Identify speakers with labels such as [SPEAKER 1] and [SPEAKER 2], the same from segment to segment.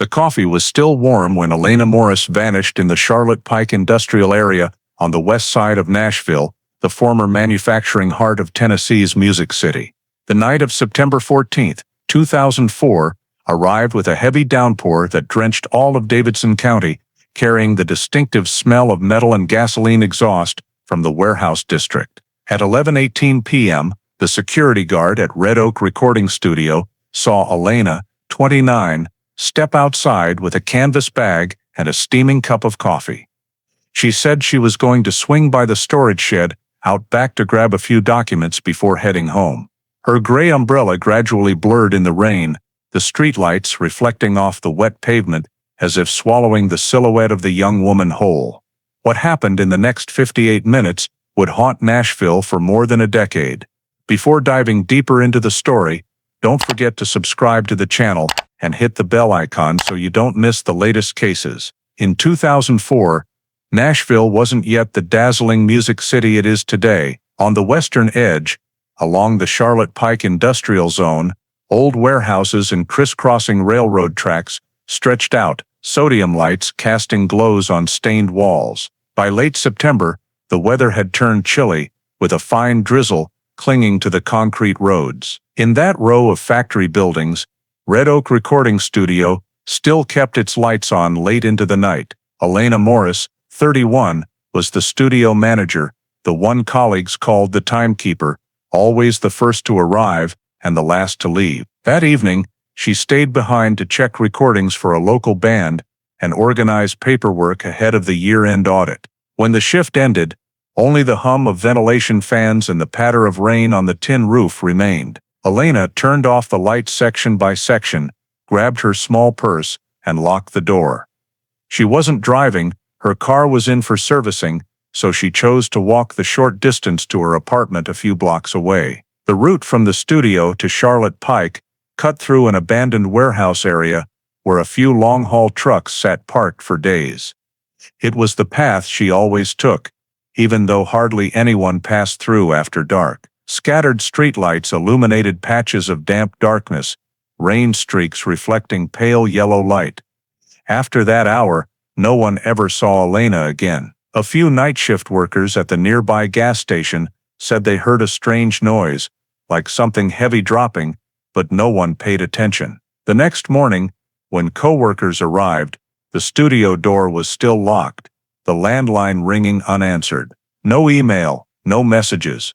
[SPEAKER 1] The coffee was still warm when Elena Morris vanished in the Charlotte Pike industrial area on the west side of Nashville, the former manufacturing heart of Tennessee's Music City. The night of September 14, 2004, arrived with a heavy downpour that drenched all of Davidson County, carrying the distinctive smell of metal and gasoline exhaust from the warehouse district. At 11:18 p.m., the security guard at Red Oak Recording Studio saw Elena, 29, step outside with a canvas bag and a steaming cup of coffee. She said she was going to swing by the storage shed out back to grab a few documents before heading home. Her gray umbrella gradually blurred in the rain, the streetlights reflecting off the wet pavement as if swallowing the silhouette of the young woman whole. What happened in the next 58 minutes would haunt Nashville for more than a decade. Before diving deeper into the story, don't forget to subscribe to the channel and hit the bell icon so you don't miss the latest cases. In 2004, Nashville wasn't yet the dazzling music city it is today. On the western edge, along the Charlotte Pike industrial zone, old warehouses and crisscrossing railroad tracks stretched out, sodium lights casting glows on stained walls. By late September, the weather had turned chilly, with a fine drizzle clinging to the concrete roads. In that row of factory buildings, Red Oak Recording Studio still kept its lights on late into the night. Elena Morris, 31, was the studio manager, the one colleagues called the timekeeper, always the first to arrive and the last to leave. That evening, she stayed behind to check recordings for a local band and organize paperwork ahead of the year-end audit. When the shift ended, only the hum of ventilation fans and the patter of rain on the tin roof remained. Elena turned off the lights section by section, grabbed her small purse, and locked the door. She wasn't driving, her car was in for servicing, so she chose to walk the short distance to her apartment a few blocks away. The route from the studio to Charlotte Pike cut through an abandoned warehouse area where a few long-haul trucks sat parked for days. It was the path she always took, even though hardly anyone passed through after dark. Scattered streetlights illuminated patches of damp darkness, rain streaks reflecting pale yellow light. After that hour, no one ever saw Elena again. A few night shift workers at the nearby gas station said they heard a strange noise, like something heavy dropping, but no one paid attention. The next morning, when coworkers arrived, the studio door was still locked, the landline ringing unanswered. No email, no messages.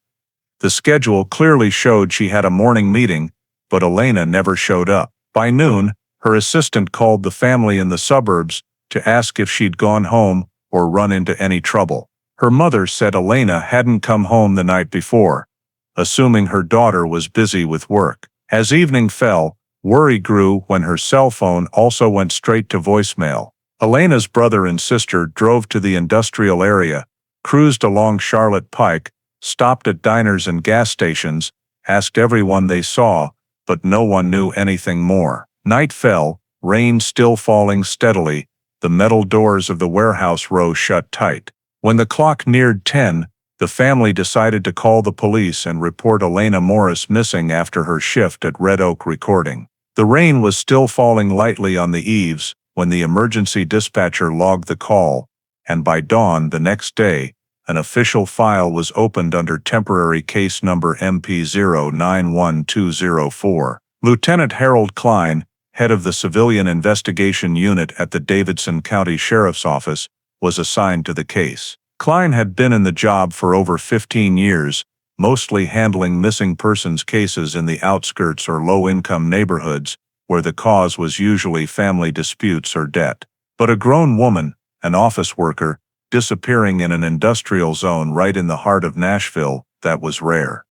[SPEAKER 1] The schedule clearly showed she had a morning meeting, but Elena never showed up. By noon, her assistant called the family in the suburbs to ask if she'd gone home or run into any trouble. Her mother said Elena hadn't come home the night before, assuming her daughter was busy with work. As evening fell, worry grew when her cell phone also went straight to voicemail. Elena's brother and sister drove to the industrial area, cruised along Charlotte Pike, stopped at diners and gas stations, asked everyone they saw, but no one knew anything more. Night fell, rain still falling steadily, the metal doors of the warehouse row shut tight. When the clock neared 10, the family decided to call the police and report Elena Morris missing after her shift at Red Oak Recording. The rain was still falling lightly on the eaves when the emergency dispatcher logged the call, and by dawn the next day, an official file was opened under temporary case number MP091204. Lieutenant Harold Klein, head of the Civilian Investigation Unit at the Davidson County Sheriff's Office, was assigned to the case. Klein had been in the job for over 15 years, mostly handling missing persons cases in the outskirts or low-income neighborhoods, where the cause was usually family disputes or debt. But a grown woman, an office worker, disappearing in an industrial zone right in the heart of Nashville, that was rare.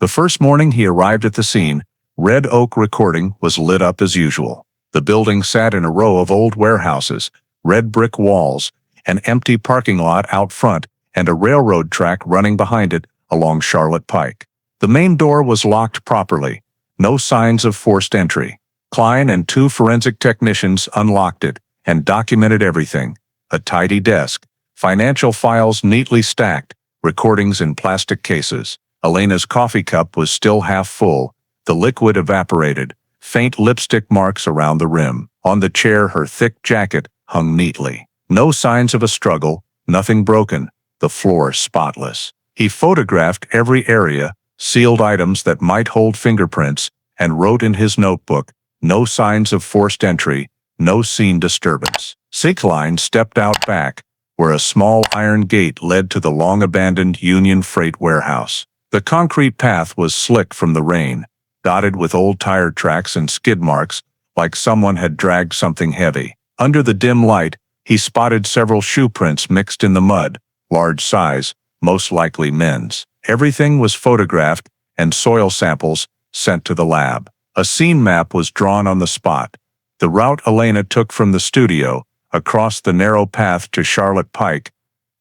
[SPEAKER 1] The first morning he arrived at the scene, Red Oak Recording was lit up as usual. The building sat in a row of old warehouses, red brick walls, an empty parking lot out front, and a railroad track running behind it along Charlotte Pike. The main door was locked properly, no signs of forced entry. Klein and two forensic technicians unlocked it and documented everything: a tidy desk, financial files neatly stacked, recordings in plastic cases. Elena's coffee cup was still half full, the liquid evaporated, faint lipstick marks around the rim. On the chair, her thick jacket hung neatly. No signs of a struggle, nothing broken, the floor spotless. He photographed every area, sealed items that might hold fingerprints, and wrote in his notebook, no signs of forced entry, no scene disturbance. Celine stepped out back, where a small iron gate led to the long-abandoned Union Freight warehouse. The concrete path was slick from the rain, dotted with old tire tracks and skid marks, like someone had dragged something heavy. Under the dim light, he spotted several shoe prints mixed in the mud, large size, most likely men's. Everything was photographed, and soil samples sent to the lab. A scene map was drawn on the spot. The route Elena took from the studio, across the narrow path to Charlotte Pike,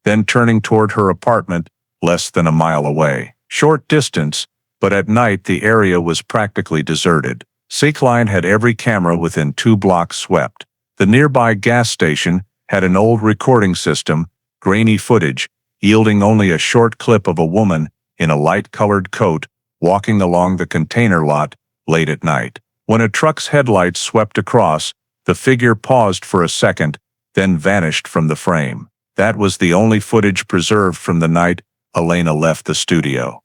[SPEAKER 1] then turning toward her apartment, less than a mile away. Short distance, but at night the area was practically deserted. Celine had every camera within 2 blocks swept. The nearby gas station had an old recording system, grainy footage, yielding only a short clip of a woman in a light-colored coat walking along the container lot late at night. When a truck's headlights swept across, the figure paused for a second, then vanished from the frame. That was the only footage preserved from the night Elena left the studio.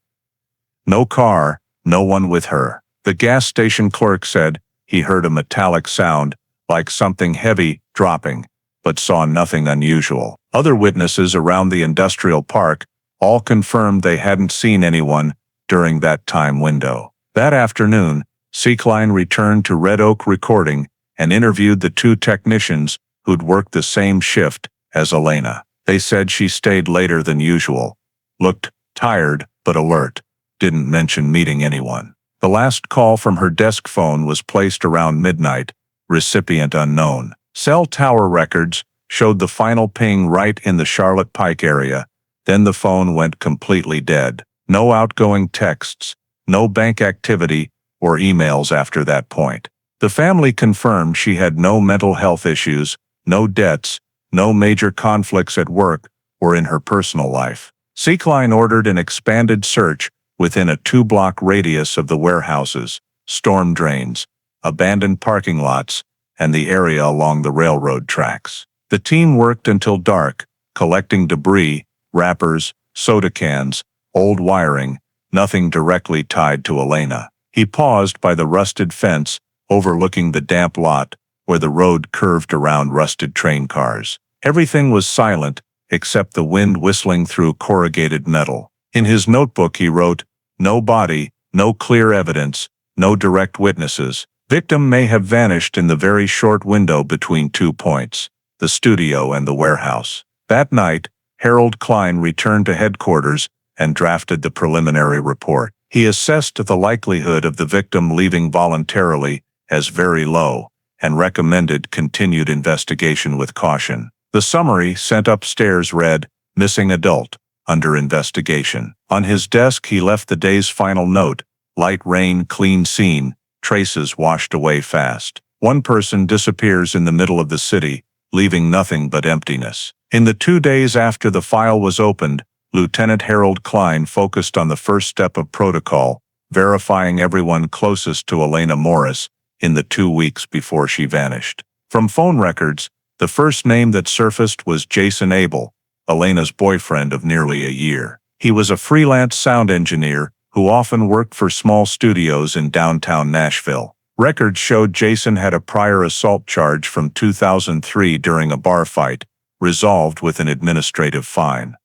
[SPEAKER 1] No car, no one with her. The gas station clerk said he heard a metallic sound, like something heavy dropping, but saw nothing unusual. Other witnesses around the industrial park all confirmed they hadn't seen anyone during that time window. That afternoon, Celine returned to Red Oak Recording and interviewed the 2 technicians who'd worked the same shift as Elena. They said she stayed later than usual, looked tired but alert, didn't mention meeting anyone. The last call from her desk phone was placed around midnight, recipient unknown. Cell tower records showed the final ping right in the Charlotte Pike area, then the phone went completely dead. No outgoing texts, no bank activity or emails after that point. The family confirmed she had no mental health issues, no debts, no major conflicts at work or in her personal life. Celine ordered an expanded search within a 2-block radius of the warehouses, storm drains, abandoned parking lots, and the area along the railroad tracks. The team worked until dark, collecting debris, wrappers, soda cans, old wiring, nothing directly tied to Elena. He paused by the rusted fence, overlooking the damp lot, where the road curved around rusted train cars. Everything was silent, except the wind whistling through corrugated metal. In his notebook he wrote, "No body, no clear evidence, no direct witnesses. Victim may have vanished in the very short window between 2 points, the studio and the warehouse." That night, Harold Klein returned to headquarters and drafted the preliminary report. He assessed the likelihood of the victim leaving voluntarily as very low and recommended continued investigation with caution. The summary sent upstairs read, "Missing adult, under investigation." On his desk he left the day's final note, "Light rain, clean scene, traces washed away fast. One person disappears in the middle of the city, leaving nothing but emptiness." In the 2 days after the file was opened, Lieutenant Harold Klein focused on the first step of protocol, verifying everyone closest to Elena Morris in the 2 weeks before she vanished. From phone records, the first name that surfaced was Jason Abel, Elena's boyfriend of nearly a year. He was a freelance sound engineer who often worked for small studios in downtown Nashville. Records showed Jason had a prior assault charge from 2003 during a bar fight, resolved with an administrative fine.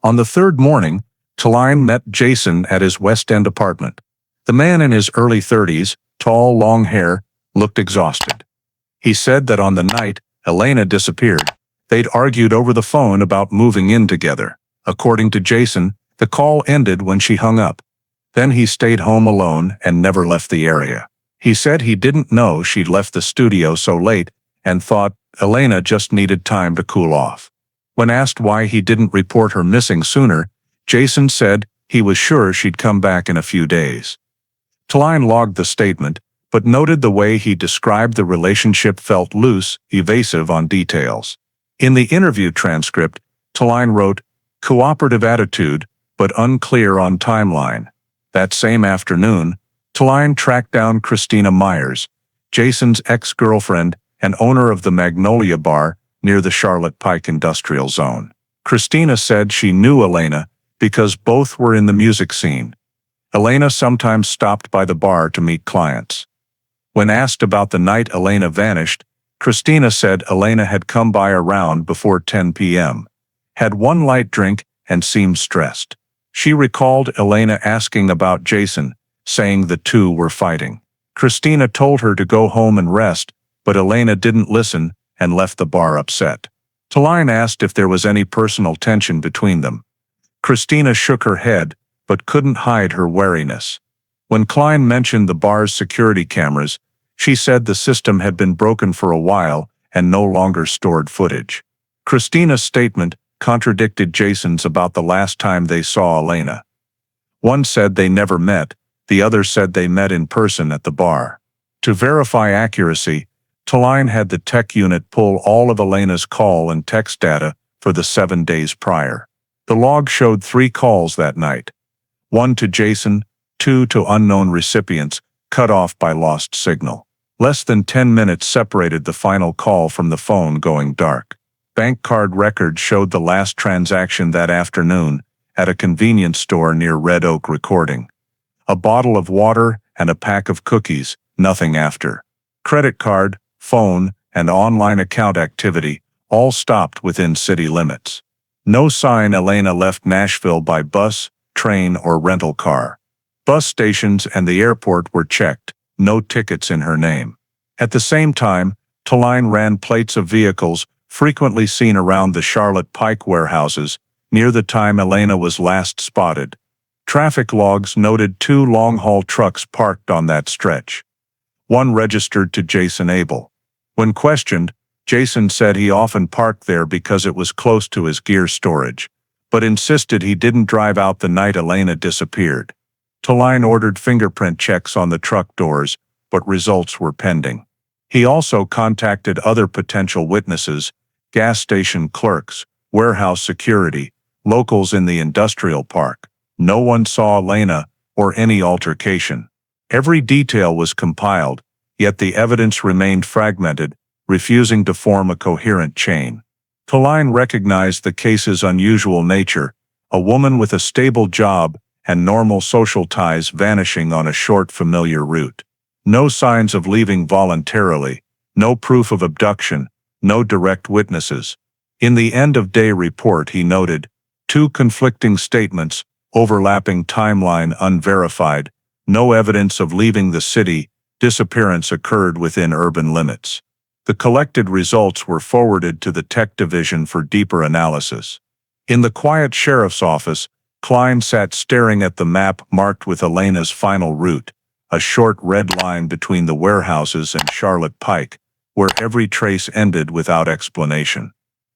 [SPEAKER 1] On the 3rd morning, Klein met Jason at his West End apartment. The man in his early 30s, tall, long hair, looked exhausted. He said that on the night Elena disappeared, they'd argued over the phone about moving in together. According to Jason, the call ended when she hung up. Then he stayed home alone and never left the area. He said he didn't know she'd left the studio so late and thought Elena just needed time to cool off. When asked why he didn't report her missing sooner, Jason said he was sure she'd come back in a few days. Klein logged the statement, but noted the way he described the relationship felt loose, evasive on details. In the interview transcript, Klein wrote, "Cooperative attitude, but unclear on timeline." That same afternoon, Tline tracked down Christina Myers, Jason's ex-girlfriend and owner of the Magnolia Bar near the Charlotte Pike industrial zone. Christina said she knew Elena because both were in the music scene. Elena sometimes stopped by the bar to meet clients. When asked about the night Elena vanished, Christina said Elena had come by around before 10 p.m., had one light drink, and seemed stressed. She recalled Elena asking about Jason, saying the two were fighting. Christina told her to go home and rest, but Elena didn't listen and left the bar upset. Tline asked if there was any personal tension between them. Christina shook her head, but couldn't hide her wariness. When Klein mentioned the bar's security cameras, she said the system had been broken for a while and no longer stored footage. Christina's statement contradicted Jason's about the last time they saw Elena. One said they never met, the other said they met in person at the bar. To verify accuracy, Tline had the tech unit pull all of Elena's call and text data for the 7 days prior. The log showed 3 calls that night. 1 to Jason, 2 to unknown recipients, cut off by lost signal. Less than 10 minutes separated the final call from the phone going dark. Bank card records showed the last transaction that afternoon at a convenience store near Red Oak Recording. A bottle of water and a pack of cookies, nothing after. Credit card, phone, and online account activity all stopped within city limits. No sign Elena left Nashville by bus, train, or rental car. Bus stations and the airport were checked, no tickets in her name. At the same time, Tline ran plates of vehicles frequently seen around the Charlotte Pike warehouses near the time Elena was last spotted. Traffic logs noted 2 long-haul trucks parked on that stretch. One registered to Jason Abel. When questioned, Jason said he often parked there because it was close to his gear storage, but insisted he didn't drive out the night Elena disappeared. Tline ordered fingerprint checks on the truck doors, but results were pending. He also contacted other potential witnesses, gas station clerks, warehouse security, locals in the industrial park. No one saw Elena or any altercation. Every detail was compiled, yet the evidence remained fragmented, refusing to form a coherent chain. Tline recognized the case's unusual nature, a woman with a stable job and normal social ties vanishing on a short familiar route. No signs of leaving voluntarily, no proof of abduction, no direct witnesses. In the end-of-day report he noted, 2 conflicting statements, overlapping timeline unverified, no evidence of leaving the city, disappearance occurred within urban limits. The collected results were forwarded to the tech division for deeper analysis. In the quiet sheriff's office, Klein sat staring at the map marked with Elena's final route, a short red line between the warehouses and Charlotte Pike, where every trace ended without explanation.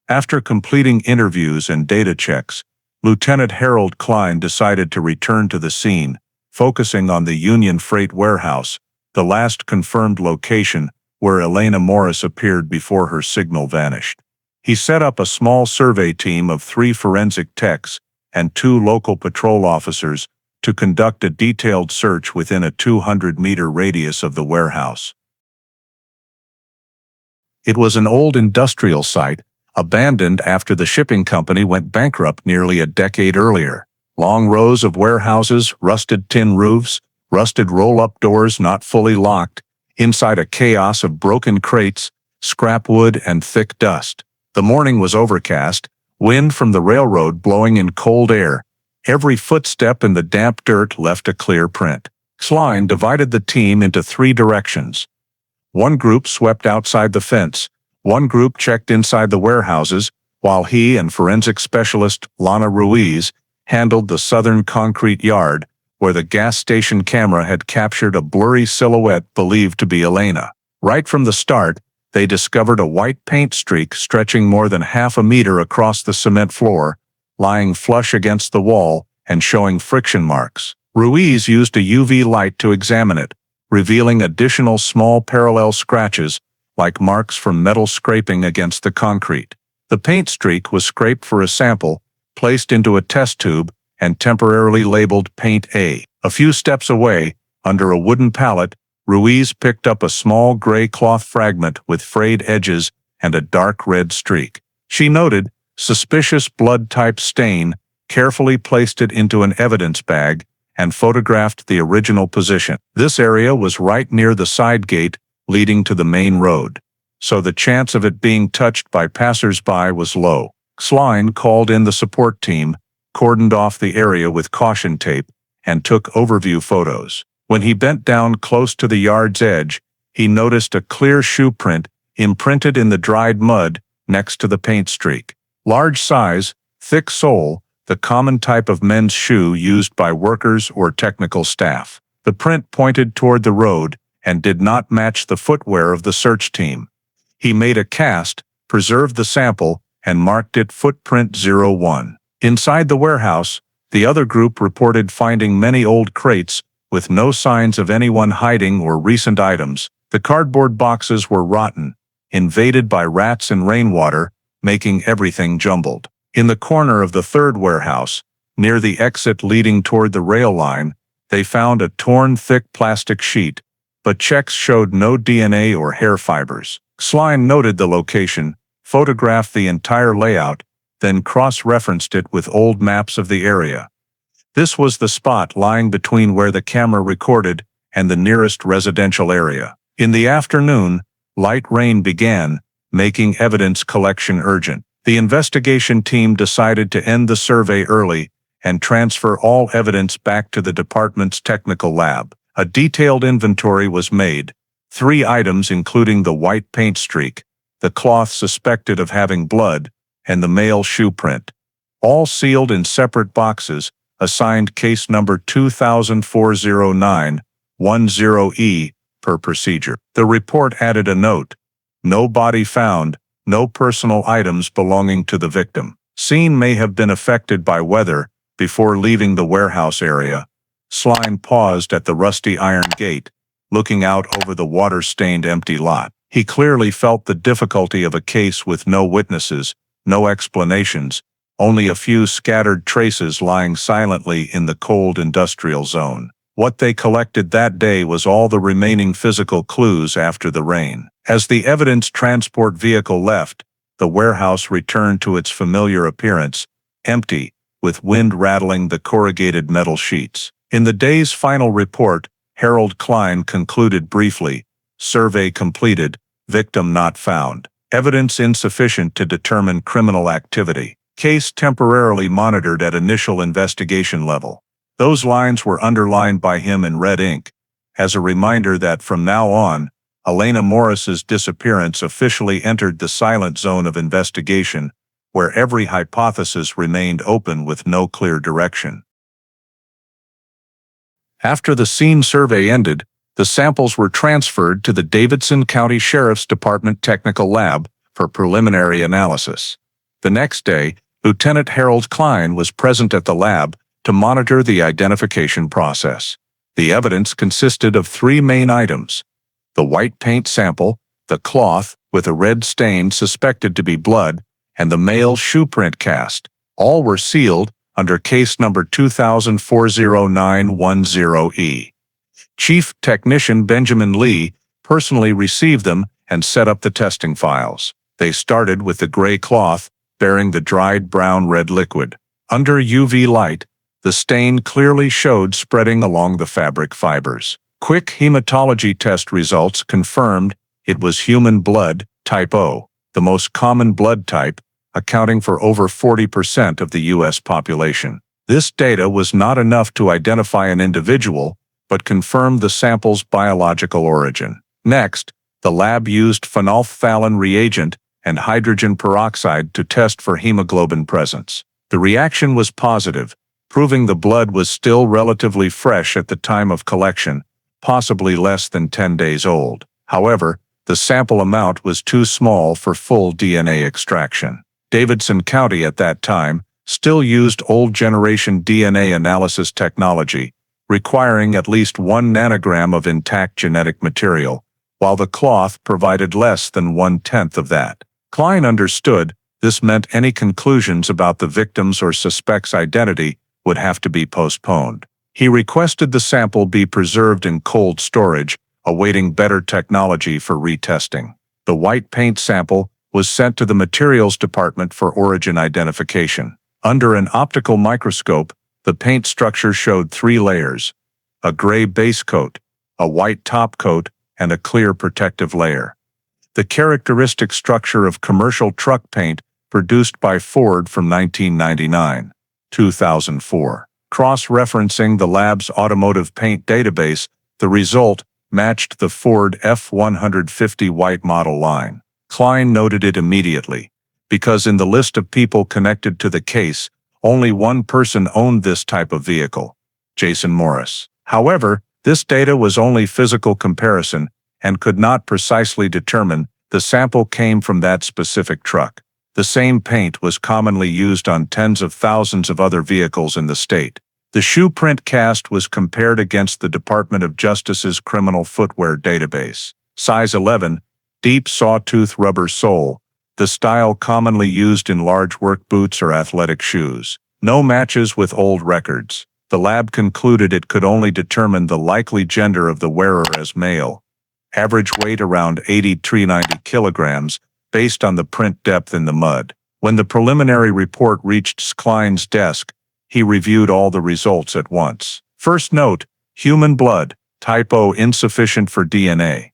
[SPEAKER 1] After completing interviews and data checks, Lieutenant Harold Klein decided to return to the scene, focusing on the Union Freight warehouse, the last confirmed location where Elena Morris appeared before her signal vanished. He set up a small survey team of 3 forensic techs and 2 local patrol officers to conduct a detailed search within a 200-meter radius of the warehouse. It was an old industrial site, abandoned after the shipping company went bankrupt nearly a decade earlier. Long rows of warehouses, rusted tin roofs, rusted roll-up doors not fully locked, inside a chaos of broken crates, scrap wood, and thick dust. The morning was overcast, wind from the railroad blowing in cold air. Every footstep in the damp dirt left a clear print. Klein divided the team into 3 directions. One group swept outside the fence, one group checked inside the warehouses, while he and forensic specialist Lana Ruiz handled the southern concrete yard, where the gas station camera had captured a blurry silhouette believed to be Elena. Right from the start, they discovered a white paint streak stretching more than half a meter across the cement floor, lying flush against the wall and showing friction marks. Ruiz used a UV light to examine it, revealing additional small parallel scratches, like marks from metal scraping against the concrete. The paint streak was scraped for a sample, placed into a test tube, and temporarily labeled Paint A. A few steps away, Under a wooden pallet, Ruiz picked up a small gray cloth fragment with frayed edges and a dark red streak. She noted, "Suspicious blood-type stain," carefully placed it into an evidence bag, and photographed the original position. This area was right near the side gate leading to the main road, so the chance of it being touched by passers-by was low. Klein called in the support team, cordoned off the area with caution tape, and took overview photos. When he bent down close to the yard's edge, he noticed a clear shoe print imprinted in the dried mud next to the paint streak. Large size, thick sole, the common type of men's shoe used by workers or technical staff. The print pointed toward the road and did not match the footwear of the search team. He made a cast, preserved the sample, and marked it footprint 01. Inside the warehouse, the other group reported finding many old crates with no signs of anyone hiding or recent items. The cardboard boxes were rotten, invaded by rats and rainwater, making everything jumbled. In the corner of the third warehouse, near the exit leading toward the rail line, they found a torn thick plastic sheet, but checks showed no DNA or hair fibers. Klein noted the location, photographed the entire layout, then cross-referenced it with old maps of the area. This was the spot lying between where the camera recorded and the nearest residential area. In the afternoon, light rain began, making evidence collection urgent. The investigation team decided to end the survey early and transfer all evidence back to the department's technical lab. A detailed inventory was made. 3 items including the white paint streak, the cloth suspected of having blood, and the male shoe print. All sealed in separate boxes, assigned case number 20040910E per procedure. The report added a note: "No body found, no personal items belonging to the victim. Scene may have been affected by weather." Before leaving the warehouse area, Klein paused at the rusty iron gate, looking out over the water-stained empty lot. He clearly felt the difficulty of a case with no witnesses, no explanations, only a few scattered traces lying silently in the cold industrial zone. What they collected that day was all the remaining physical clues after the rain. As the evidence transport vehicle left, the warehouse returned to its familiar appearance, empty, with wind rattling the corrugated metal sheets. In the day's final report, Harold Klein concluded briefly, "Survey completed, victim not found. Evidence insufficient to determine criminal activity. Case temporarily monitored at initial investigation level." Those lines were underlined by him in red ink, as a reminder that from now on, Elena Morris's disappearance officially entered the silent zone of investigation, where every hypothesis remained open with no clear direction. After the scene survey ended, the samples were transferred to the Davidson County Sheriff's Department Technical Lab for preliminary analysis. The next day, Lieutenant Harold Klein was present at the lab to monitor the identification process. The evidence consisted of 3 main items: the white paint sample, the cloth with a red stain suspected to be blood, and the male shoe print cast. All were sealed under case number 20040910E. Chief Technician Benjamin Lee personally received them and set up the testing files. They started with the gray cloth, bearing the dried brown-red liquid. Under UV light, the stain clearly showed spreading along the fabric fibers. Quick hematology test results confirmed it was human blood, type O, the most common blood type, accounting for over 40% of the U.S. population. This data was not enough to identify an individual, but confirmed the sample's biological origin. Next, the lab used phenolphthalein reagent and hydrogen peroxide to test for hemoglobin presence. The reaction was positive, proving the blood was still relatively fresh at the time of collection, possibly less than 10 days old. However, the sample amount was too small for full DNA extraction. Davidson County at that time still used old-generation DNA analysis technology, requiring at least 1 nanogram of intact genetic material, while the cloth provided less than 1/10 of that. Klein understood this meant any conclusions about the victim's or suspect's identity would have to be postponed. He requested the sample be preserved in cold storage, awaiting better technology for retesting. The white paint sample was sent to the materials department for origin identification. Under an optical microscope, the paint structure showed 3 layers: a gray base coat, a white top coat, and a clear protective layer. The characteristic structure of commercial truck paint produced by Ford from 1999-2004. Cross-referencing the lab's automotive paint database, the result matched the Ford F-150 white model line. Klein noted it immediately, because in the list of people connected to the case, only one person owned this type of vehicle: Jason Morris. However, this data was only physical comparison and could not precisely determine the sample came from that specific truck. The same paint was commonly used on tens of thousands of other vehicles in the state. The shoe print cast was compared against the Department of Justice's criminal footwear database. Size 11, deep sawtooth rubber sole, the style commonly used in large work boots or athletic shoes. No matches with old records. The lab concluded it could only determine the likely gender of the wearer as male. Average weight around 80 to 90 kilograms, based on the print depth in the mud. When the preliminary report reached Klein's desk, he reviewed all the results at once. First note: human blood, typo insufficient for DNA.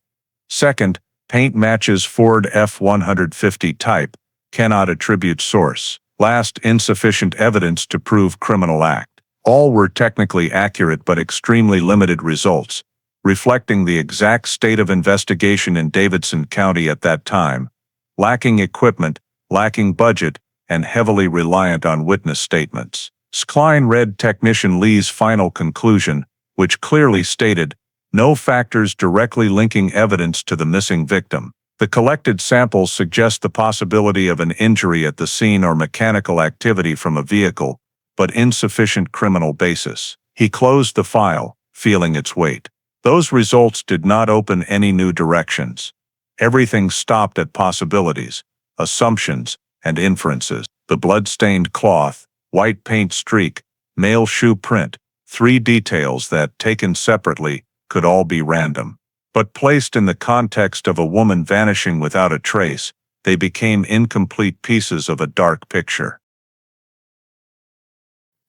[SPEAKER 1] Second, paint matches Ford F-150 type, cannot attribute source. Last, insufficient evidence to prove criminal act. All were technically accurate but extremely limited results, reflecting the exact state of investigation in Davidson County at that time: lacking equipment, lacking budget, and heavily reliant on witness statements. Klein read Technician Lee's final conclusion, which clearly stated, no factors directly linking evidence to the missing victim. The collected samples suggest the possibility of an injury at the scene or mechanical activity from a vehicle, but insufficient criminal basis. He closed the file, feeling its weight. Those results did not open any new directions. Everything stopped at possibilities, assumptions, and inferences. The blood-stained cloth, white paint streak, male shoe print, 3 details that, taken separately, could all be random. But placed in the context of a woman vanishing without a trace, they became incomplete pieces of a dark picture.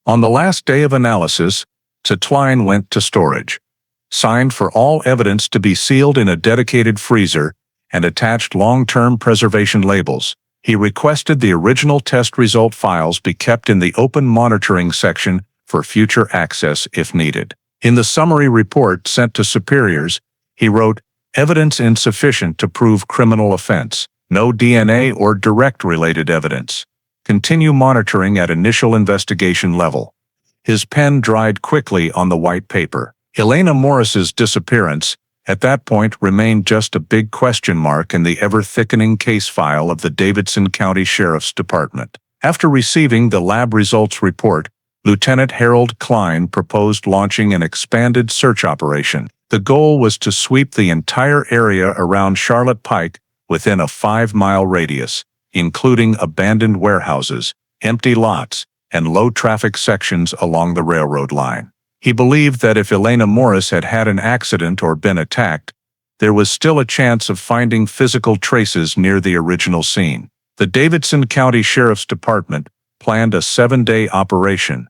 [SPEAKER 1] On the last day of analysis, Klein went to storage, signed for all evidence to be sealed in a dedicated freezer, and attached long-term preservation labels. He requested the original test result files be kept in the open monitoring section for future access if needed. In the summary report sent to superiors, he wrote, "Evidence insufficient to prove criminal offense. No DNA or direct related evidence. Continue monitoring at initial investigation level." His pen dried quickly on the white paper. Elena Morris's disappearance, at that point, remained just a big question mark in the ever-thickening case file of the Davidson County Sheriff's Department. After receiving the lab results report, Lieutenant Harold Klein proposed launching an expanded search operation. The goal was to sweep the entire area around Charlotte Pike within a 5-mile radius, including abandoned warehouses, empty lots, and low-traffic sections along the railroad line. He believed that if Elena Morris had had an accident or been attacked, there was still a chance of finding physical traces near the original scene. The Davidson County Sheriff's Department planned a 7-day operation,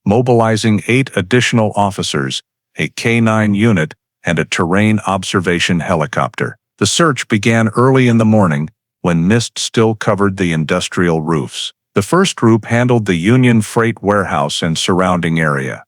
[SPEAKER 1] mobilizing 8 additional officers, a K-9 unit, and a terrain observation helicopter. The search began early in the morning, when mist still covered the industrial roofs. The first group handled the Union Freight warehouse and surrounding area.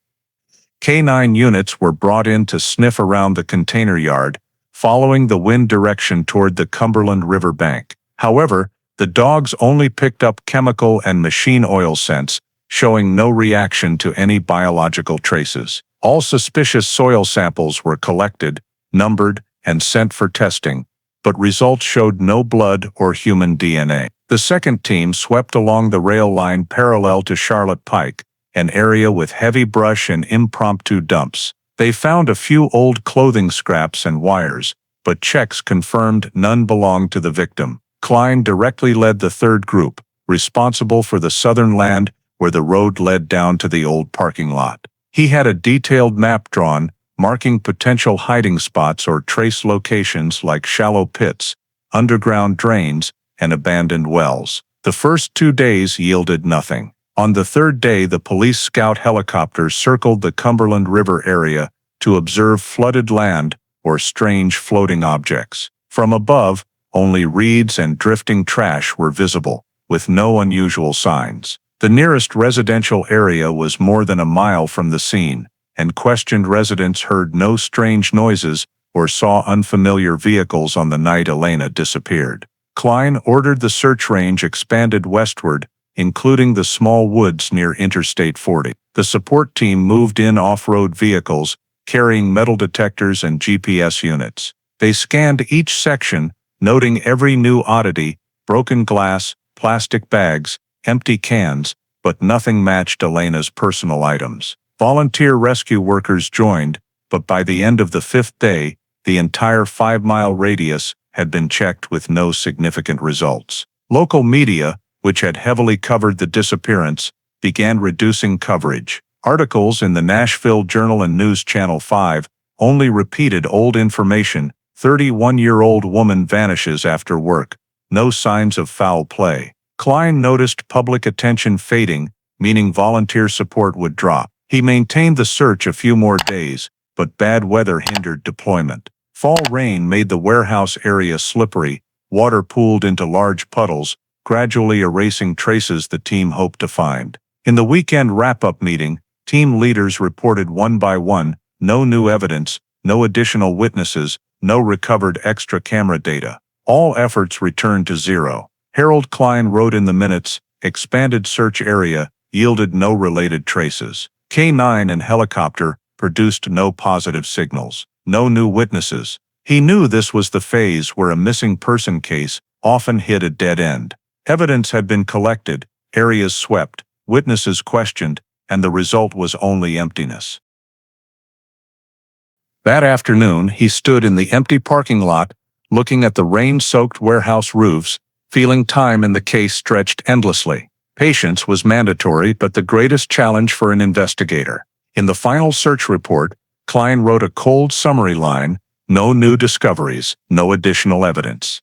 [SPEAKER 1] K-9 units were brought in to sniff around the container yard, following the wind direction toward the Cumberland River bank. However, the dogs only picked up chemical and machine oil scents, showing no reaction to any biological traces. All suspicious soil samples were collected, numbered, and sent for testing, but results showed no blood or human DNA. The second team swept along the rail line parallel to Charlotte Pike, an area with heavy brush and impromptu dumps. They found a few old clothing scraps and wires, but checks confirmed none belonged to the victim. Klein directly led the third group, responsible for the southern land where the road led down to the old parking lot. He had a detailed map drawn, marking potential hiding spots or trace locations like shallow pits, underground drains, and abandoned wells. The first 2 days yielded nothing. On the third day, the police scout helicopters circled the Cumberland River area to observe flooded land or strange floating objects. From above, only reeds and drifting trash were visible, with no unusual signs. The nearest residential area was more than a mile from the scene, and questioned residents heard no strange noises or saw unfamiliar vehicles on the night Elena disappeared. Klein ordered the search range expanded westward, including the small woods near Interstate 40. The support team moved in off-road vehicles, carrying metal detectors and GPS units. They scanned each section, noting every new oddity: broken glass, plastic bags, empty cans, but nothing matched Elena's personal items. Volunteer rescue workers joined, but by the end of the 5th day, the entire 5-mile radius had been checked with no significant results. Local media, which had heavily covered the disappearance, began reducing coverage. Articles in the Nashville Journal and News Channel 5 only repeated old information: 31-year-old woman vanishes after work, no signs of foul play. Klein noticed public attention fading, meaning volunteer support would drop. He maintained the search a few more days, but bad weather hindered deployment. Fall rain made the warehouse area slippery, water pooled into large puddles, gradually erasing traces the team hoped to find. In the weekend wrap-up meeting, team leaders reported one by one: no new evidence, no additional witnesses, no recovered extra camera data. All efforts returned to zero. Harold Klein wrote in the minutes, expanded search area, yielded no related traces. K9 and helicopter produced no positive signals, no new witnesses. He knew this was the phase where a missing person case often hit a dead end. Evidence had been collected, areas swept, witnesses questioned, and the result was only emptiness. That afternoon, he stood in the empty parking lot, looking at the rain-soaked warehouse roofs, feeling time in the case stretched endlessly. Patience was mandatory, but the greatest challenge for an investigator. In the final search report, Klein wrote a cold summary line: no new discoveries, no additional evidence.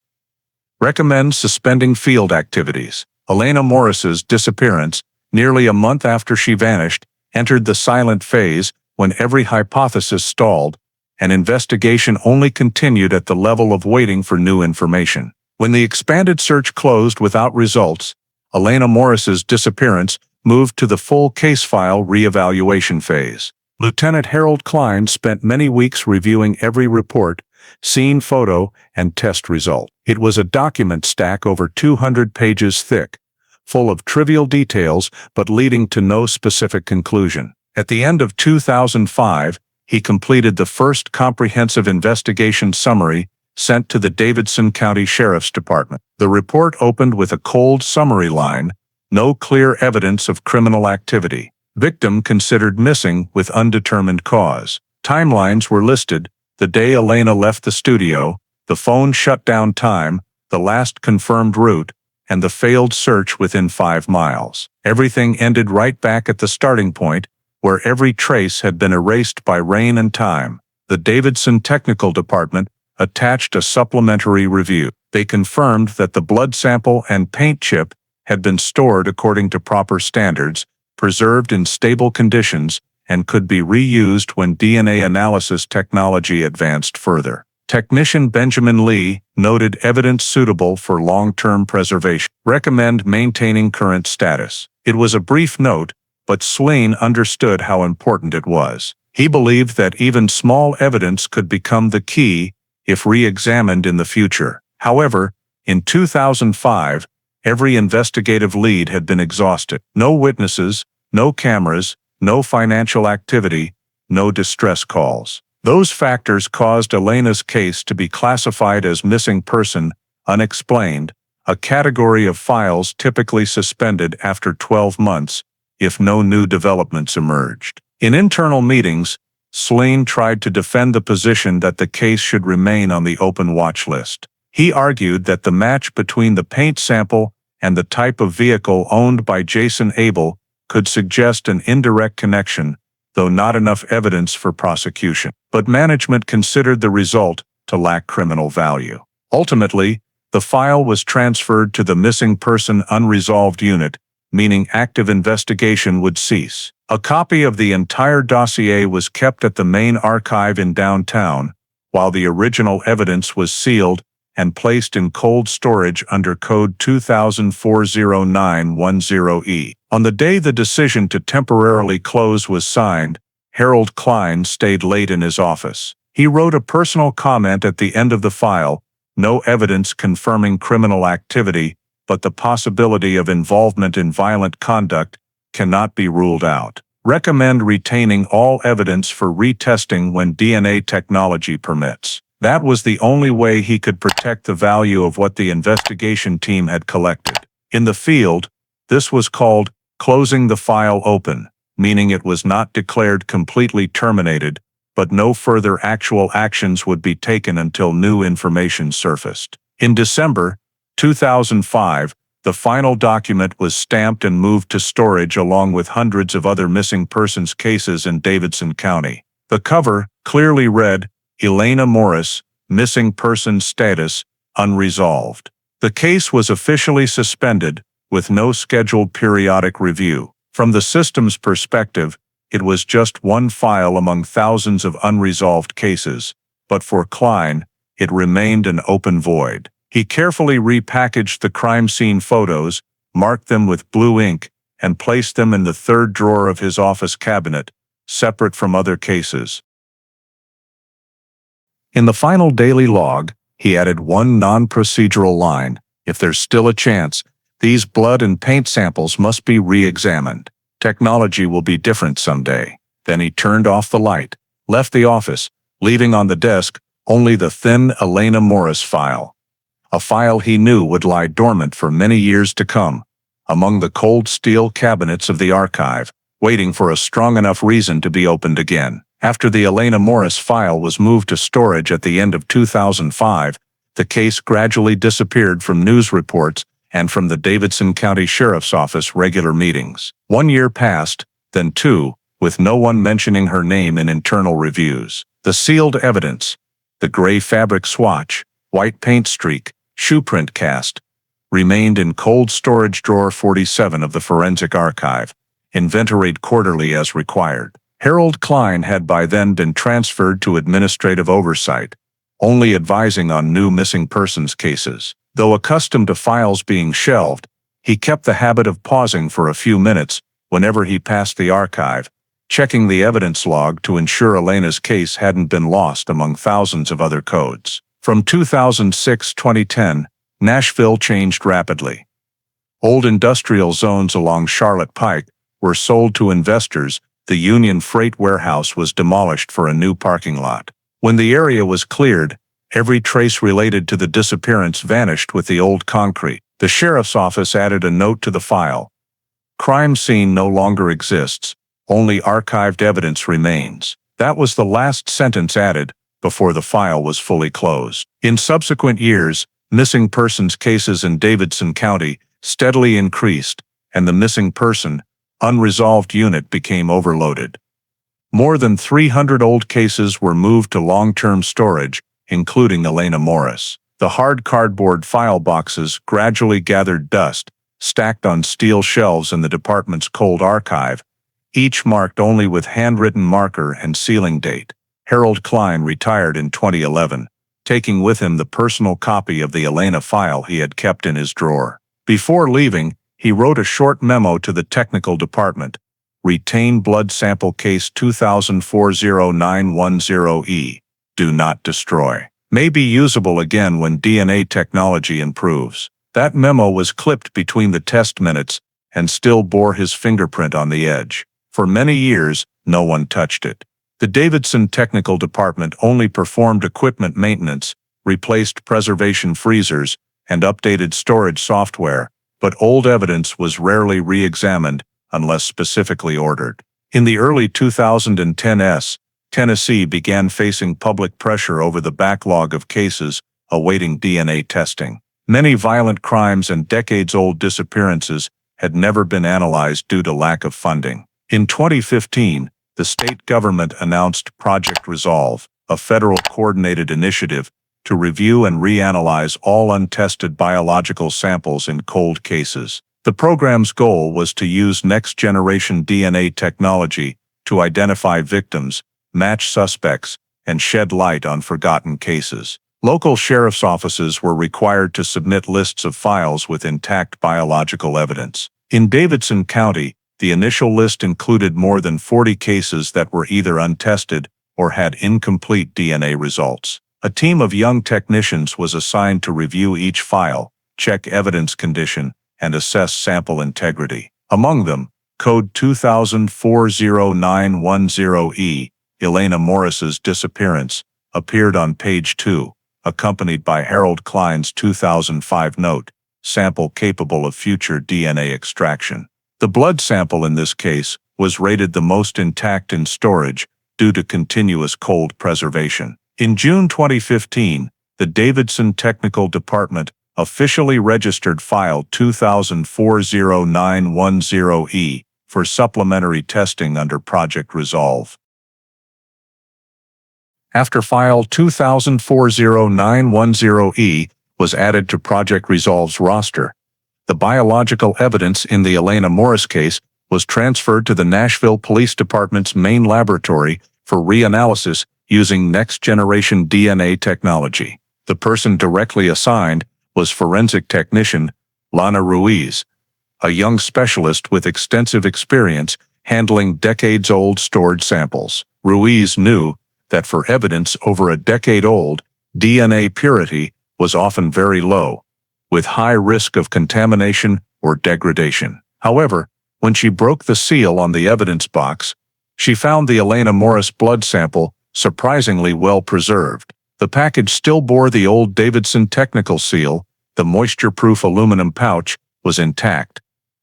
[SPEAKER 1] Recommends suspending field activities. Elena Morris's disappearance, nearly a month after she vanished, entered the silent phase when every hypothesis stalled, and investigation only continued at the level of waiting for new information. When the expanded search closed without results, Elena Morris's disappearance moved to the full case file reevaluation phase. Lieutenant Harold Klein spent many weeks reviewing every report, scene photo, and test result. It was a document stack over 200 pages thick, full of trivial details but leading to no specific conclusion. At the end of 2005, he completed the first comprehensive investigation summary sent to the Davidson County Sheriff's Department. The report opened with a cold summary line: no clear evidence of criminal activity. Victim considered missing with undetermined cause. Timelines were listed: the day Elena left the studio, the phone shutdown time, the last confirmed route, and the failed search within 5 miles. Everything ended right back at the starting point, where every trace had been erased by rain and time. The Davidson Technical Department attached a supplementary review. They confirmed that the blood sample and paint chip had been stored according to proper standards, preserved in stable conditions, and could be reused when DNA analysis technology advanced further. Technician Benjamin Lee noted evidence suitable for long-term preservation. Recommend maintaining current status. It was a brief note, but Slean understood how important it was. He believed that even small evidence could become the key if re-examined in the future. However, in 2005, every investigative lead had been exhausted. No witnesses, no cameras, no financial activity, no distress calls. Those factors caused Elena's case to be classified as missing person, unexplained, a category of files typically suspended after 12 months, if no new developments emerged. In internal meetings, Slean tried to defend the position that the case should remain on the open watch list. He argued that the match between the paint sample and the type of vehicle owned by Jason Abel could suggest an indirect connection, though not enough evidence for prosecution. But management considered the result to lack criminal value. Ultimately, the file was transferred to the Missing Person Unresolved Unit, meaning active investigation would cease. A copy of the entire dossier was kept at the main archive in downtown, while the original evidence was sealed and placed in cold storage under Code 2004-0910E. On the day the decision to temporarily close was signed, Harold Klein stayed late in his office. He wrote a personal comment at the end of the file: no evidence confirming criminal activity, but the possibility of involvement in violent conduct cannot be ruled out. Recommend retaining all evidence for retesting when DNA technology permits. That was the only way he could protect the value of what the investigation team had collected. In the field, this was called closing the file open, meaning it was not declared completely terminated, but no further actual actions would be taken until new information surfaced. In December 2005, the final document was stamped and moved to storage along with hundreds of other missing persons cases in Davidson County. The cover clearly read, Elena Morris, missing person status, unresolved. The case was officially suspended, with no scheduled periodic review. From the system's perspective, it was just one file among thousands of unresolved cases, but for Klein, it remained an open void. He carefully repackaged the crime scene photos, marked them with blue ink, and placed them in the third drawer of his office cabinet, separate from other cases. In the final daily log, he added one non-procedural line: if there's still a chance, these blood and paint samples must be re-examined. Technology will be different someday. Then he turned off the light, left the office, leaving on the desk only the thin Elena Morris file. A file he knew would lie dormant for many years to come, among the cold steel cabinets of the archive, waiting for a strong enough reason to be opened again. After the Elena Morris file was moved to storage at the end of 2005, the case gradually disappeared from news reports and from the Davidson County Sheriff's Office regular meetings. 1 year passed, then 2, with no one mentioning her name in internal reviews. The sealed evidence, the gray fabric swatch, white paint streak, shoe print cast, remained in cold storage drawer 47 of the Forensic Archive, inventoried quarterly as required. Harold Klein had by then been transferred to administrative oversight, only advising on new missing persons cases. Though accustomed to files being shelved, he kept the habit of pausing for a few minutes whenever he passed the archive, checking the evidence log to ensure Elena's case hadn't been lost among thousands of other codes. From 2006-2010, Nashville changed rapidly. Old industrial zones along Charlotte Pike were sold to investors. The Union Freight warehouse was demolished for a new parking lot. When the area was cleared, every trace related to the disappearance vanished with the old concrete. The sheriff's office added a note to the file: crime scene no longer exists, only archived evidence remains. That was the last sentence added before the file was fully closed. In subsequent years, missing persons cases in Davidson County steadily increased, and the missing person unresolved unit became overloaded. More than 300 old cases were moved to long-term storage, including Elena Morris. The hard cardboard file boxes gradually gathered dust, stacked on steel shelves in the department's cold archive, each marked only with handwritten marker and sealing date. Harold Klein retired in 2011, taking with him the personal copy of the Elena file he had kept in his drawer. Before leaving, he wrote a short memo to the technical department: retain blood sample case 2004-0910E. Do not destroy. May be usable again when DNA technology improves. That memo was clipped between the test minutes and still bore his fingerprint on the edge. For many years, no one touched it. The Davidson Technical Department only performed equipment maintenance, replaced preservation freezers, and updated storage software, but old evidence was rarely re-examined unless specifically ordered. In the early 2010s, Tennessee began facing public pressure over the backlog of cases awaiting DNA testing. Many violent crimes and decades-old disappearances had never been analyzed due to lack of funding. In 2015, the state government announced Project Resolve, a federal coordinated initiative to review and reanalyze all untested biological samples in cold cases. The program's goal was to use next-generation DNA technology to identify victims, match suspects, and shed light on forgotten cases. Local sheriff's offices were required to submit lists of files with intact biological evidence. In Davidson County, the initial list included more than 40 cases that were either untested or had incomplete DNA results. A team of young technicians was assigned to review each file, check evidence condition, and assess sample integrity. Among them, Code 20040910E, Elena Morris's disappearance, appeared on page 2, accompanied by Harold Klein's 2005 note, sample capable of future DNA extraction. The blood sample in this case was rated the most intact in storage due to continuous cold preservation. In June 2015, the Davidson Technical Department officially registered file 20040910E for supplementary testing under Project Resolve. After file 20040910E was added to Project Resolve's roster, the biological evidence in the Elena Morris case was transferred to the Nashville Police Department's main laboratory for reanalysis using next-generation DNA technology. The person directly assigned was forensic technician Elena Ruiz, a young specialist with extensive experience handling decades-old stored samples. Ruiz knew that for evidence over a decade old, DNA purity was often very low, with high risk of contamination or degradation. However, when she broke the seal on the evidence box, she found the Elena Morris blood sample surprisingly well preserved. The package still bore the old Davidson technical seal, the moisture-proof aluminum pouch was intact,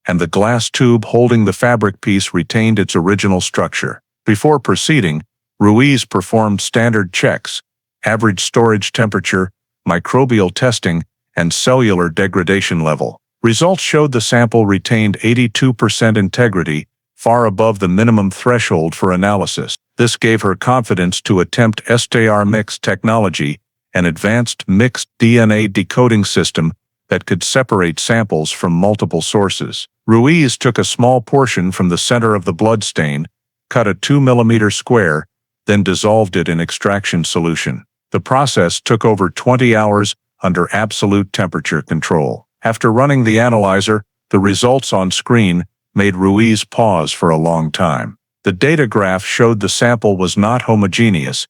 [SPEAKER 1] and the glass tube holding the fabric piece retained its original structure. Before proceeding, Ruiz performed standard checks, average storage temperature, microbial testing, and cellular degradation level. Results showed the sample retained 82% integrity, far above the minimum threshold for analysis. This gave her confidence to attempt STR mix technology, an advanced mixed DNA decoding system that could separate samples from multiple sources. Ruiz took a small portion from the center of the blood stain, cut a 2 mm square, then dissolved it in extraction solution. The process took over 20 hours under absolute temperature control. After running the analyzer, the results on screen made Ruiz pause for a long time. The data graph showed the sample was not homogeneous.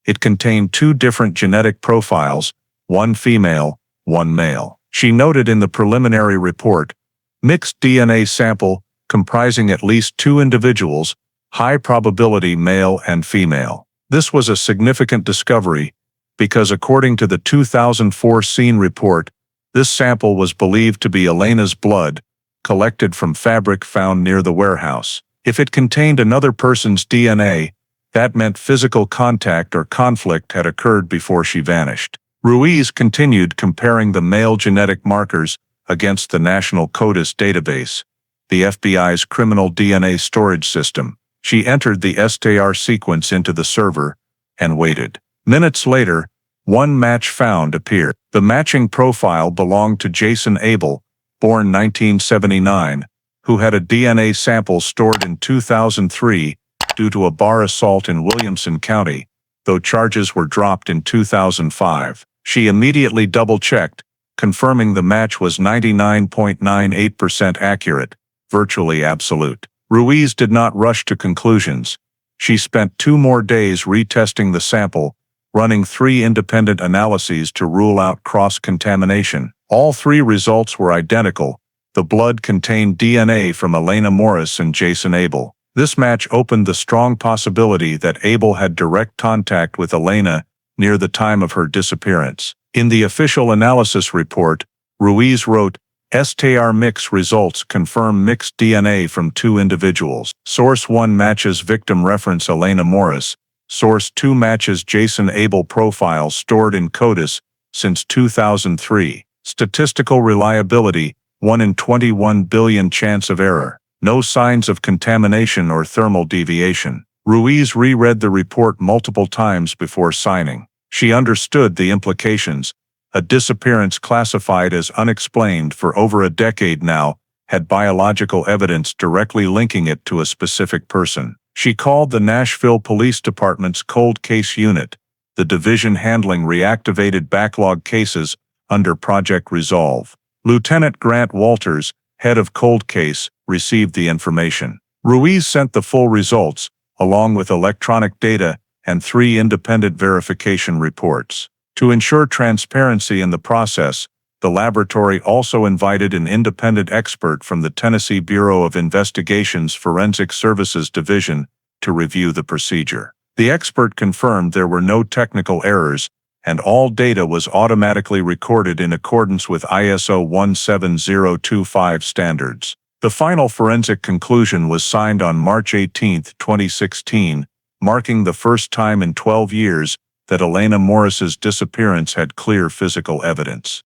[SPEAKER 1] It contained 2 different genetic profiles, one female, one male. She noted in the preliminary report, mixed DNA sample comprising at least 2 individuals, high probability male and female. This was a significant discovery because according to the 2004 scene report, this sample was believed to be Elena's blood, collected from fabric found near the warehouse. If it contained another person's DNA, that meant physical contact or conflict had occurred before she vanished. Ruiz continued comparing the male genetic markers against the National CODIS database, the FBI's criminal DNA storage system. She entered the STR sequence into the server and waited. Minutes later, one match found appeared. The matching profile belonged to Jason Abel, born 1979, who had a DNA sample stored in 2003 due to a bar assault in Williamson County, though charges were dropped in 2005. She immediately double-checked, confirming the match was 99.98% accurate, virtually absolute. Ruiz did not rush to conclusions. She spent 2 more days retesting the sample, running 3 independent analyses to rule out cross-contamination. All 3 results were identical. The blood contained DNA from Elena Morris and Jason Abel. This match opened the strong possibility that Abel had direct contact with Elena near the time of her disappearance. In the official analysis report, Ruiz wrote, STR mix results confirm mixed DNA from 2 individuals. Source 1 matches victim reference Elena Morris. Source 2 matches Jason Abel profile stored in CODIS since 2003. Statistical reliability, 1 in 21 billion chance of error. No signs of contamination or thermal deviation. Ruiz reread the report multiple times before signing. She understood the implications. A disappearance classified as unexplained for over a decade now had biological evidence directly linking it to a specific person. She called the Nashville Police Department's Cold Case Unit, the division handling reactivated backlog cases under Project Resolve. Lieutenant Grant Walters, head of Cold Case, received the information. Ruiz sent the full results, along with electronic data and 3 independent verification reports. To ensure transparency in the process, the laboratory also invited an independent expert from the Tennessee Bureau of Investigation's Forensic Services Division to review the procedure. The expert confirmed there were no technical errors, and all data was automatically recorded in accordance with ISO 17025 standards. The final forensic conclusion was signed on March 18, 2016, marking the first time in 12 years that Elena Morris's disappearance had clear physical evidence.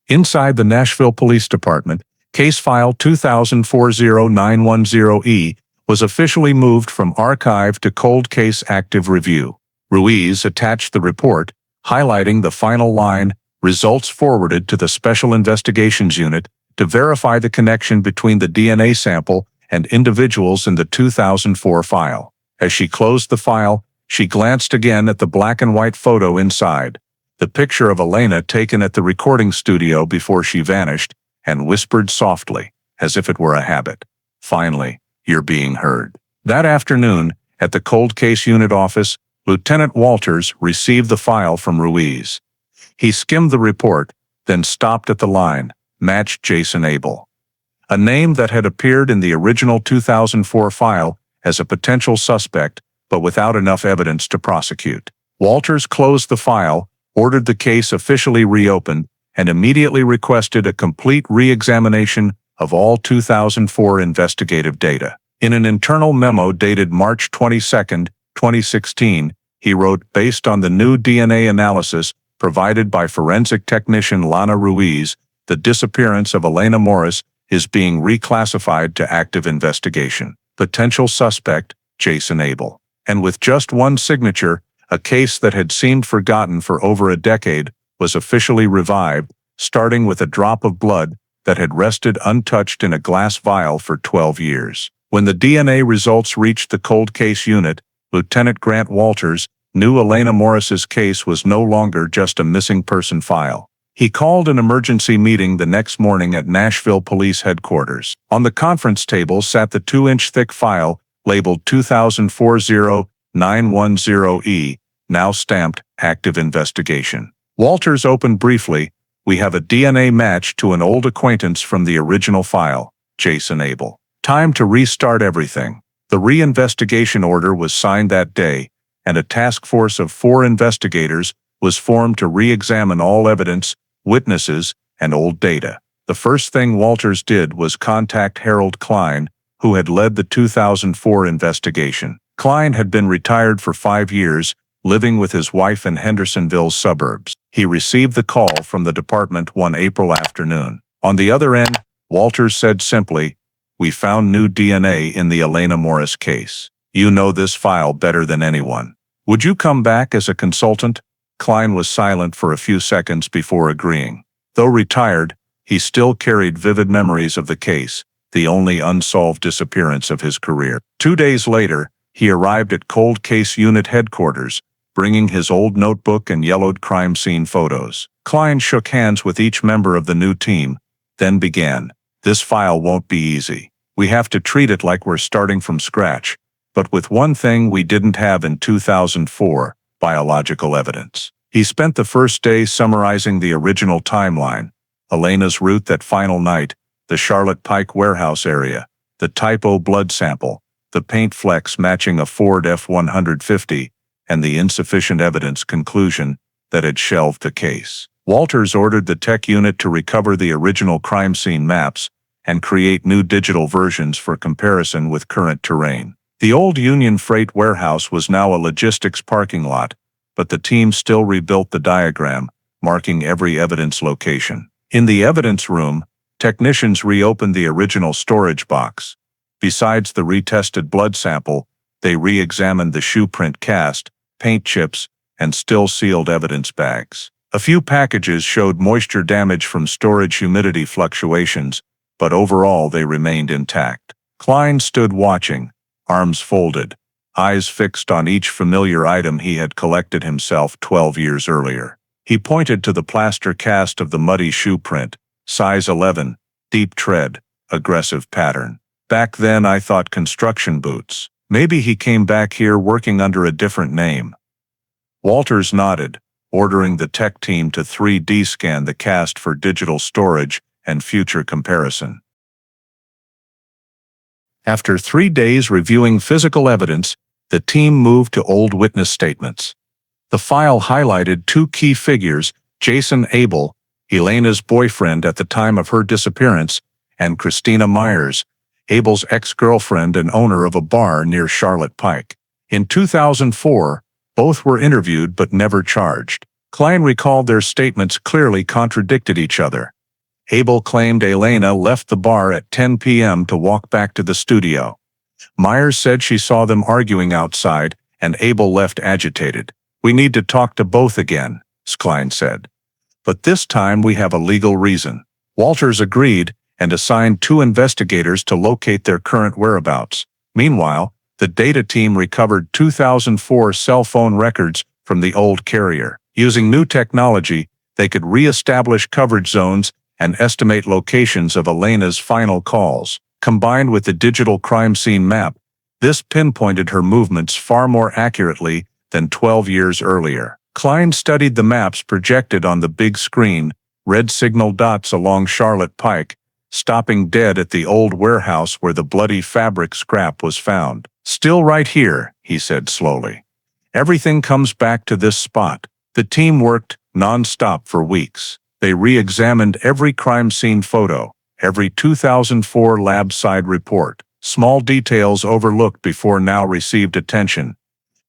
[SPEAKER 1] Inside the Nashville Police Department, case file 20040910E was officially moved from archive to cold case active review. Ruiz attached the report, highlighting the final line, results forwarded to the Special Investigations Unit to verify the connection between the DNA sample and individuals in the 2004 file. As she closed the file, she glanced again at the black and white photo inside, the picture of Elena taken at the recording studio before she vanished, and whispered softly, as if it were a habit, "Finally, you're being heard." That afternoon, at the Cold Case Unit office, Lieutenant Walters received the file from Ruiz. He skimmed the report, then stopped at the line, "Matched Jason Abel," a name that had appeared in the original 2004 file as a potential suspect, but without enough evidence to prosecute. Walters closed the file, ordered the case officially reopened, and immediately requested a complete re-examination of all 2004 investigative data. In an internal memo dated March 22, 2016, he wrote, "Based on the new DNA analysis provided by forensic technician Lana Ruiz, the disappearance of Elena Morris is being reclassified to active investigation. Potential suspect, Jason Abel." And with just one signature, a case that had seemed forgotten for over a decade was officially revived, starting with a drop of blood that had rested untouched in a glass vial for 12 years. When the DNA results reached the Cold Case Unit, Lieutenant Grant Walters knew Elena Morris's case was no longer just a missing person file. He called an emergency meeting the next morning at Nashville Police Headquarters. On the conference table sat the 2-inch thick file labeled 20040910E, now stamped Active Investigation. Walters opened briefly. "We have a DNA match to an old acquaintance from the original file, Jason Abel. Time to restart everything." The re-investigation order was signed that day, and a task force of 4 investigators was formed to re-examine all evidence, witnesses, and old data. The first thing Walters did was contact Harold Klein, who had led the 2004 investigation. Klein had been retired for 5 years, living with his wife in Hendersonville's suburbs. He received the call from the department one April afternoon. On the other end, Walters said simply, "We found new DNA in the Elena Morris case. You know this file better than anyone. Would you come back as a consultant?" Klein was silent for a few seconds before agreeing. Though retired, he still carried vivid memories of the case, the only unsolved disappearance of his career. 2 days later, he arrived at Cold Case Unit headquarters, bringing his old notebook and yellowed crime scene photos. Klein shook hands with each member of the new team, then began, "This file won't be easy. We have to treat it like we're starting from scratch, but with one thing we didn't have in 2004, biological evidence." He spent the first day summarizing the original timeline, Elena's route that final night, the Charlotte Pike warehouse area, the Type O blood sample, the paint flecks matching a Ford F-150, and the insufficient evidence conclusion that had shelved the case. Walters ordered the tech unit to recover the original crime scene maps and create new digital versions for comparison with current terrain. The old Union Freight warehouse was now a logistics parking lot, but the team still rebuilt the diagram, marking every evidence location. In the evidence room, technicians reopened the original storage box. Besides the retested blood sample, they re-examined the shoe print cast, paint chips, and still-sealed evidence bags. A few packages showed moisture damage from storage humidity fluctuations, but overall they remained intact. Klein stood watching, arms folded, eyes fixed on each familiar item he had collected himself 12 years earlier. He pointed to the plaster cast of the muddy shoe print, size 11, deep tread, aggressive pattern. Back then I thought construction boots. Maybe he came back here working under a different name. Walters nodded, ordering the tech team to 3D scan the cast for digital storage and future comparison. After 3 days reviewing physical evidence, the team moved to old witness statements. The file highlighted 2 key figures, Jason Abel, Elena's boyfriend at the time of her disappearance, and Christina Myers, Abel's ex-girlfriend and owner of a bar near Charlotte Pike. In 2004, both were interviewed but never charged. Klein recalled their statements clearly contradicted each other. Abel claimed Elena left the bar at 10 p.m. to walk back to the studio. Myers said she saw them arguing outside, and Abel left agitated. "We need to talk to both again," Klein said. "But this time we have a legal reason." Walters agreed and assigned 2 investigators to locate their current whereabouts. Meanwhile, the data team recovered 2004 cell phone records from the old carrier. Using new technology, they could re-establish coverage zones and estimate locations of Elena's final calls. Combined with the digital crime scene map, this pinpointed her movements far more accurately than 12 years earlier. Klein studied the maps projected on the big screen, red signal dots along Charlotte Pike, stopping dead at the old warehouse where the bloody fabric scrap was found. "Still right here," he said slowly. "Everything comes back to this spot." The team worked non-stop for weeks. They re-examined every crime scene photo, every 2004 lab side report. Small details overlooked before now received attention.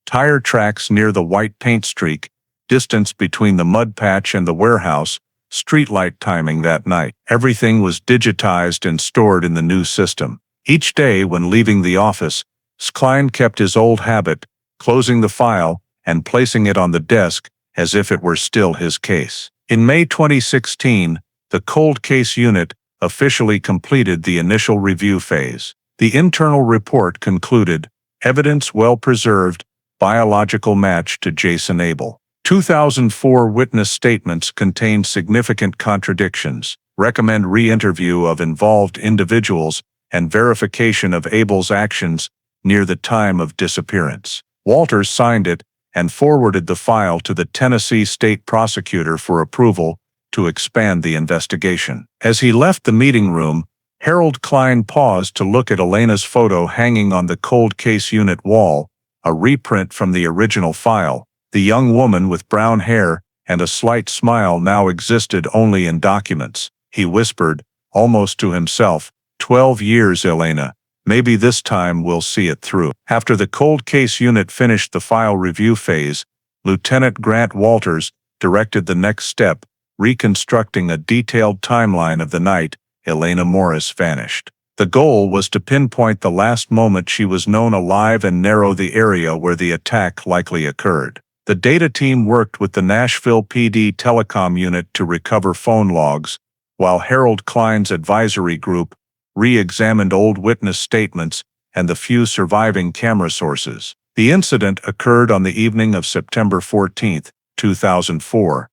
[SPEAKER 1] Tire tracks near the white paint streak, distance between the mud patch and the warehouse, streetlight timing that night. Everything was digitized and stored in the new system. Each day when leaving the office, Klein kept his old habit, closing the file and placing it on the desk as if it were still his case. In May 2016, the cold case unit officially completed the initial review phase. The internal report concluded, evidence well preserved, biological match to Jason Abel. 2004 witness statements contained significant contradictions. Recommend re-interview of involved individuals and verification of Abel's actions near the time of disappearance. Walters signed it and forwarded the file to the Tennessee State Prosecutor for approval to expand the investigation. As he left the meeting room, Harold Klein paused to look at Elena's photo hanging on the cold case unit wall, a reprint from the original file. The young woman with brown hair and a slight smile now existed only in documents. He whispered, almost to himself, 12 years, Elena. Maybe this time we'll see it through. After the cold case unit finished the file review phase, Lieutenant Grant Walters directed the next step, reconstructing a detailed timeline of the night Elena Morris vanished. The goal was to pinpoint the last moment she was known alive and narrow the area where the attack likely occurred. The data team worked with the Nashville PD telecom unit to recover phone logs, while Harold Klein's advisory group re-examined old witness statements and the few surviving camera sources. The incident occurred on the evening of September 14, 2004,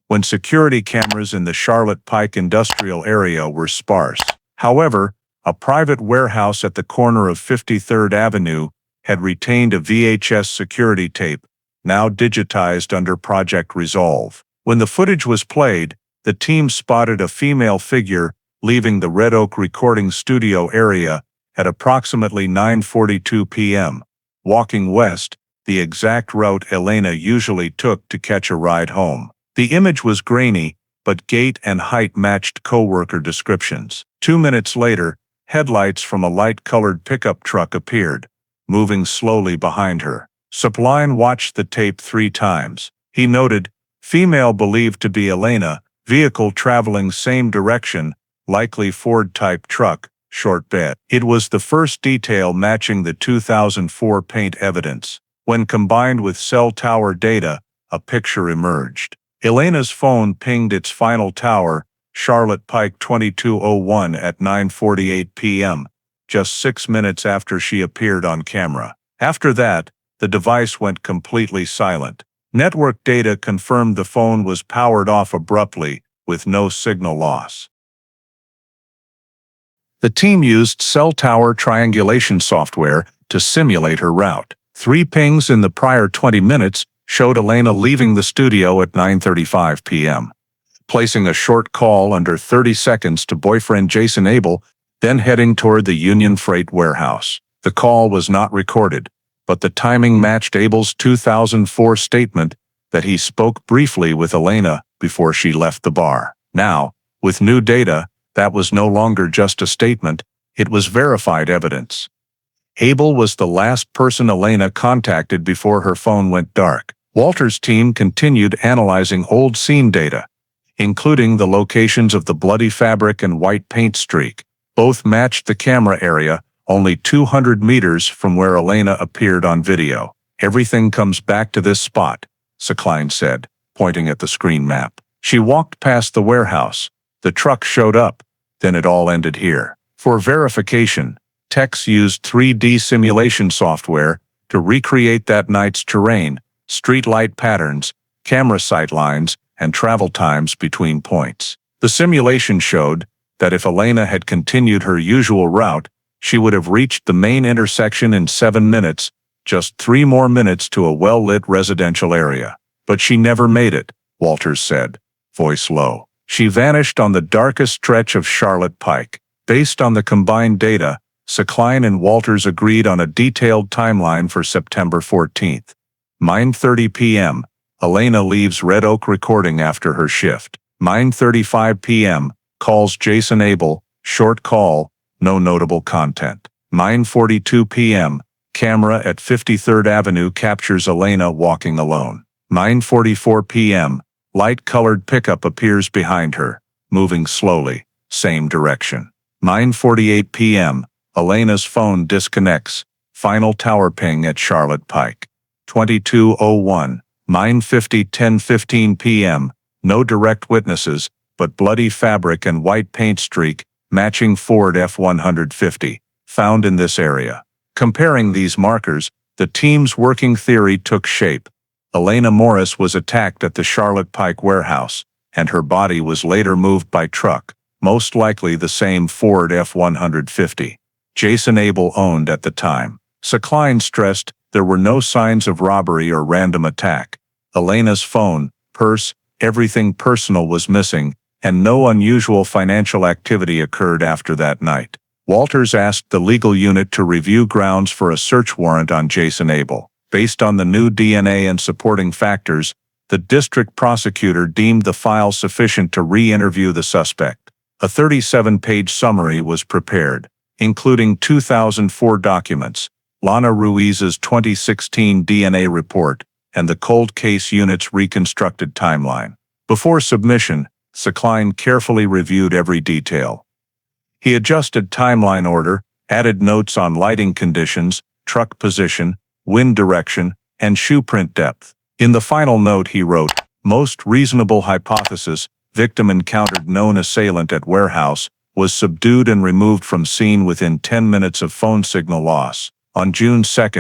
[SPEAKER 1] when security cameras in the Charlotte Pike industrial area were sparse. However, a private warehouse at the corner of 53rd Avenue had retained a VHS security tape, now digitized under Project Resolve. When the footage was played, the team spotted a female figure leaving the Red Oak recording studio area at approximately 9:42 p.m., walking west, the exact route Elena usually took to catch a ride home. The image was grainy, but gait and height matched co-worker descriptions. 2 minutes later, headlights from a light-colored pickup truck appeared, moving slowly behind her. Suppline watched the tape 3 times. He noted, female believed to be Elena, vehicle traveling same direction, likely Ford-type truck, short bed. It was the first detail matching the 2004 paint evidence. When combined with cell tower data, a picture emerged. Elena's phone pinged its final tower, Charlotte Pike 2201 at 9:48 p.m., just 6 minutes after she appeared on camera. After that, the device went completely silent. Network data confirmed the phone was powered off abruptly, with no signal loss. The team used cell tower triangulation software to simulate her route. 3 pings in the prior 20 minutes showed Elena leaving the studio at 9:35 p.m., placing a short call under 30 seconds to boyfriend Jason Abel, then heading toward the Union Freight warehouse. The call was not recorded, but the timing matched Abel's 2004 statement that he spoke briefly with Elena before she left the bar. Now, with new data, that was no longer just a statement, it was verified evidence. Abel was the last person Elena contacted before her phone went dark. Walter's team continued analyzing old scene data, including the locations of the bloody fabric and white paint streak. Both matched the camera area, only 200 meters from where Elena appeared on video. Everything comes back to this spot, Sakline said, pointing at the screen map. She walked past the warehouse. The truck showed up. Then it all ended here. For verification, techs used 3D simulation software to recreate that night's terrain, streetlight patterns, camera sight lines, and travel times between points. The simulation showed that if Elena had continued her usual route, she would have reached the main intersection in 7 minutes, just 3 more minutes to a well-lit residential area. But she never made it, Walters said, voice low. She vanished on the darkest stretch of Charlotte Pike. Based on the combined data, Sakline and Walters agreed on a detailed timeline for September 14th. 9:30 p.m., Elena leaves Red Oak Recording after her shift. 9:35 p.m., calls Jason Abel, short call, no notable content. 9:42 p.m., camera at 53rd Avenue captures Elena walking alone. 9:44 p.m., light-colored pickup appears behind her, moving slowly, same direction. 9:48 p.m., Elena's phone disconnects, final tower ping at Charlotte Pike. 2201, 9:50 10:15 p.m., no direct witnesses, but bloody fabric and white paint streak, matching Ford F-150, found in this area. Comparing these markers, the team's working theory took shape. Elena Morris was attacked at the Charlotte Pike warehouse, and her body was later moved by truck, most likely the same Ford F-150 Jason Abel owned at the time. Sakline stressed there were no signs of robbery or random attack. Elena's phone, purse, everything personal was missing, and no unusual financial activity occurred after that night. Walters asked the legal unit to review grounds for a search warrant on Jason Abel. Based on the new DNA and supporting factors, the district prosecutor deemed the file sufficient to re-interview the suspect. A 37-page summary was prepared, including 2004 documents, Lana Ruiz's 2016 DNA report, and the cold case unit's reconstructed timeline. Before submission, Sakline carefully reviewed every detail. He adjusted timeline order, added notes on lighting conditions, truck position, wind direction, and shoe print depth. In the final note he wrote, most reasonable hypothesis, victim encountered known assailant at warehouse, was subdued and removed from scene within 10 minutes of phone signal loss. On June 2,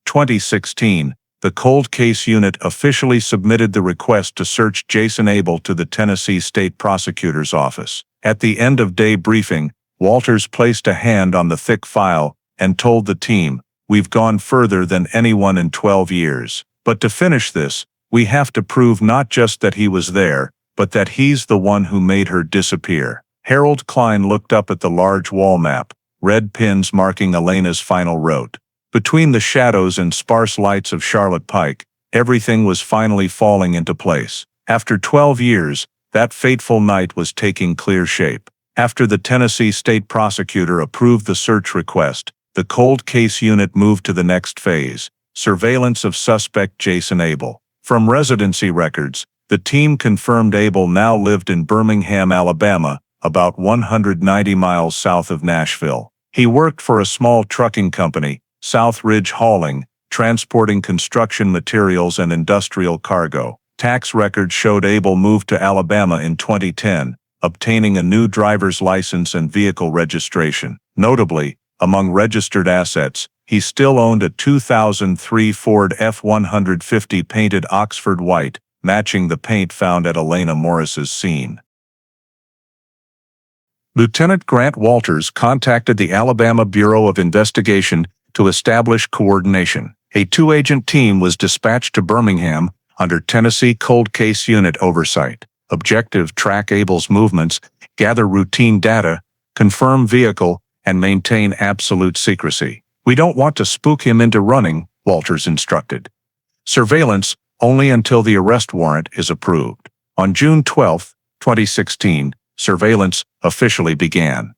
[SPEAKER 1] 2016, the cold case unit officially submitted the request to search Jason Abel to the Tennessee State Prosecutor's Office. At the end of day briefing, Walters placed a hand on the thick file and told the team, "We've gone further than anyone in 12 years. But to finish this, we have to prove not just that he was there, but that he's the one who made her disappear." Harold Klein looked up at the large wall map, red pins marking Elena's final route. Between the shadows and sparse lights of Charlotte Pike, everything was finally falling into place. After 12 years, that fateful night was taking clear shape. After the Tennessee State Prosecutor approved the search request, the cold case unit moved to the next phase, surveillance of suspect Jason Abel. From residency records, the team confirmed Abel now lived in Birmingham, Alabama, about 190 miles south of Nashville. He worked for a small trucking company, South Ridge Hauling, transporting construction materials and industrial cargo. Tax records showed Abel moved to Alabama in 2010, obtaining a new driver's license and vehicle registration. Notably, among registered assets, he still owned a 2003 Ford F-150 painted Oxford white, matching the paint found at Elena Morris's scene. Lieutenant Grant Walters contacted the Alabama Bureau of Investigation to establish coordination. A two-agent team was dispatched to Birmingham under Tennessee Cold Case Unit oversight. Objective: track Abel's movements, gather routine data, confirm vehicle, and maintain absolute secrecy. We don't want to spook him into running, Walters instructed. Surveillance only until the arrest warrant is approved. On June 12, 2016, surveillance officially began.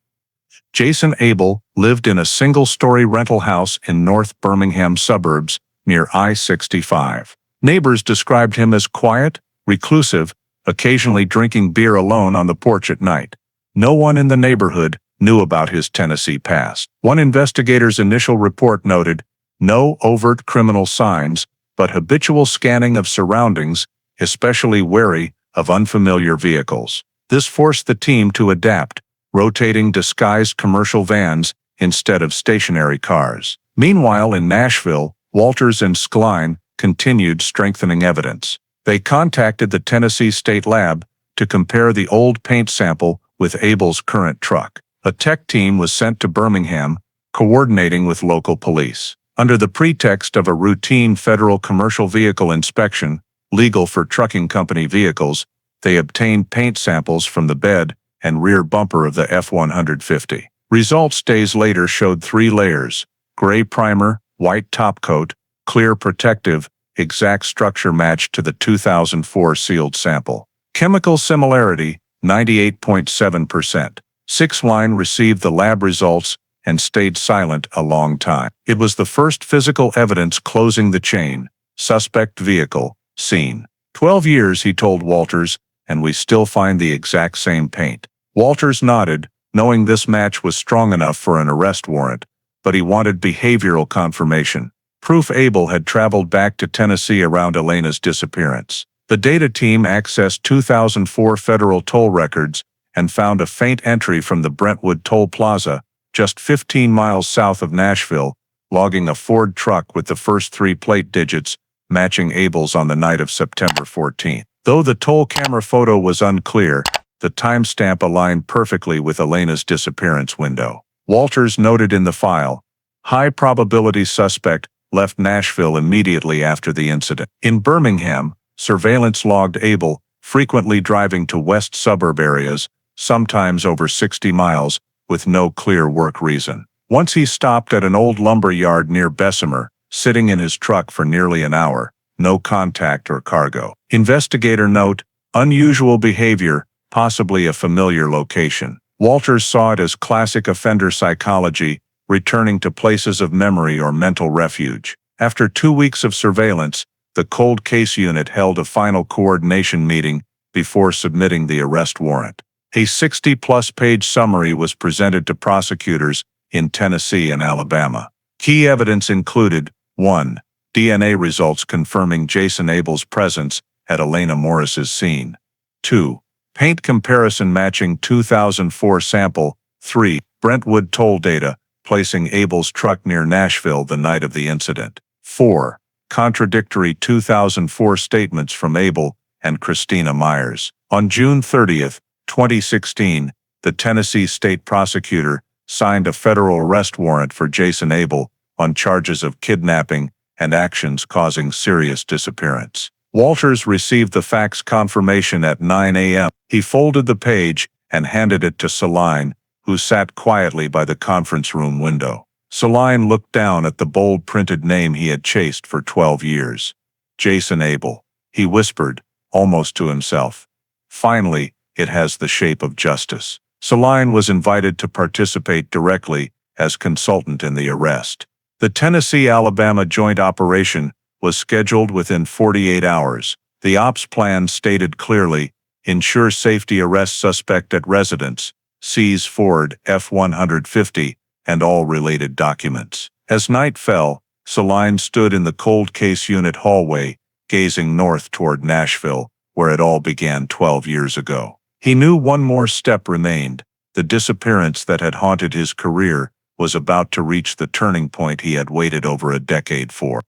[SPEAKER 1] Jason Abel lived in a single-story rental house in North Birmingham suburbs near I-65. Neighbors described him as quiet, reclusive, occasionally drinking beer alone on the porch at night. No one in the neighborhood knew about his Tennessee past. One investigator's initial report noted, no overt criminal signs, but habitual scanning of surroundings, especially wary of unfamiliar vehicles. This forced the team to adapt, rotating disguised commercial vans instead of stationary cars. Meanwhile, in Nashville, Walters and Skline continued strengthening evidence. They contacted the Tennessee State Lab to compare the old paint sample with Abel's current truck. A tech team was sent to Birmingham, coordinating with local police. Under the pretext of a routine federal commercial vehicle inspection, legal for trucking company vehicles, they obtained paint samples from the bed and rear bumper of the F-150. Results days later showed 3 layers: gray primer, white top coat, clear protective, exact structure matched to the 2004 sealed sample. Chemical similarity, 98.7%. Skline received the lab results and stayed silent a long time. It was the first physical evidence closing the chain. Suspect vehicle, seen. 12 years, he told Walters, and we still find the exact same paint. Walters nodded, knowing this match was strong enough for an arrest warrant, but he wanted behavioral confirmation. Proof Abel had traveled back to Tennessee around Elena's disappearance. The data team accessed 2004 federal toll records and found a faint entry from the Brentwood Toll Plaza, just 15 miles south of Nashville, logging a Ford truck with the first 3 plate digits matching Abel's on the night of September 14. Though the toll camera photo was unclear, the timestamp aligned perfectly with Elena's disappearance window. Walters noted in the file, high probability suspect left Nashville immediately after the incident. In Birmingham, surveillance logged Abel frequently driving to west suburb areas, sometimes over 60 miles, with no clear work reason. Once he stopped at an old lumber yard near Bessemer, sitting in his truck for nearly an hour, no contact or cargo. Investigator note, unusual behavior, possibly a familiar location. Walters saw it as classic offender psychology, returning to places of memory or mental refuge. After 2 weeks of surveillance, the Cold Case Unit held a final coordination meeting before submitting the arrest warrant. A 60-plus page summary was presented to prosecutors in Tennessee and Alabama. Key evidence included 1. DNA results confirming Jason Abel's presence at Elena Morris's scene. 2. Paint comparison matching 2004 sample. 3. Brentwood toll data, placing Abel's truck near Nashville the night of the incident. 4. Contradictory 2004 statements from Abel and Christina Myers. On June 30, 2016, the Tennessee state prosecutor signed a federal arrest warrant for Jason Abel on charges of kidnapping and actions causing serious disappearance. Walters received the fax confirmation at 9 a.m. He folded the page and handed it to Skline, who sat quietly by the conference room window. Skline looked down at the bold printed name he had chased for 12 years. Jason Abel, he whispered, almost to himself. Finally, it has the shape of justice. Skline was invited to participate directly as consultant in the arrest. The Tennessee-Alabama joint operation was scheduled within 48 hours. The ops plan stated clearly, ensure safety, arrest suspect at residence, seize Ford F-150, and all related documents. As night fell, Saline stood in the cold case unit hallway, gazing north toward Nashville, where it all began 12 years ago. He knew one more step remained. The disappearance that had haunted his career was about to reach the turning point he had waited over a decade for.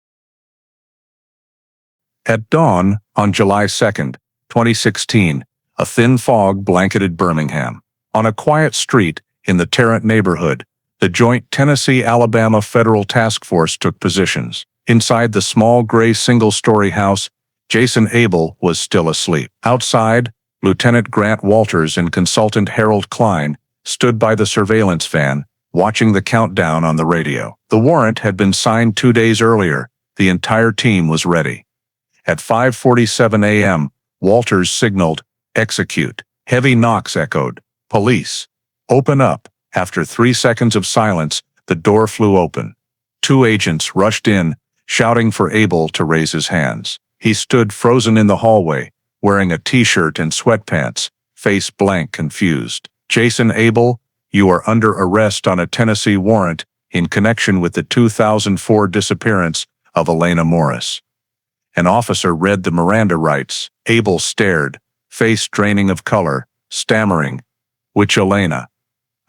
[SPEAKER 1] At dawn, on July 2, 2016, a thin fog blanketed Birmingham. On a quiet street in the Tarrant neighborhood, the joint Tennessee-Alabama Federal Task Force took positions. Inside the small gray single-story house, Jason Abel was still asleep. Outside, Lieutenant Grant Walters and Consultant Harold Klein stood by the surveillance van, watching the countdown on the radio. The warrant had been signed 2 days earlier. The entire team was ready. At 5:47 a.m., Walters signaled, "Execute." Heavy knocks echoed. "Police, open up." After 3 seconds of silence, the door flew open. 2 agents rushed in, shouting for Abel to raise his hands. He stood frozen in the hallway, wearing a t-shirt and sweatpants, face blank, confused. "Jason Abel, you are under arrest on a Tennessee warrant in connection with the 2004 disappearance of Elena Morris." An officer read the Miranda rights. Abel stared, face draining of color, stammering, "Which Elena?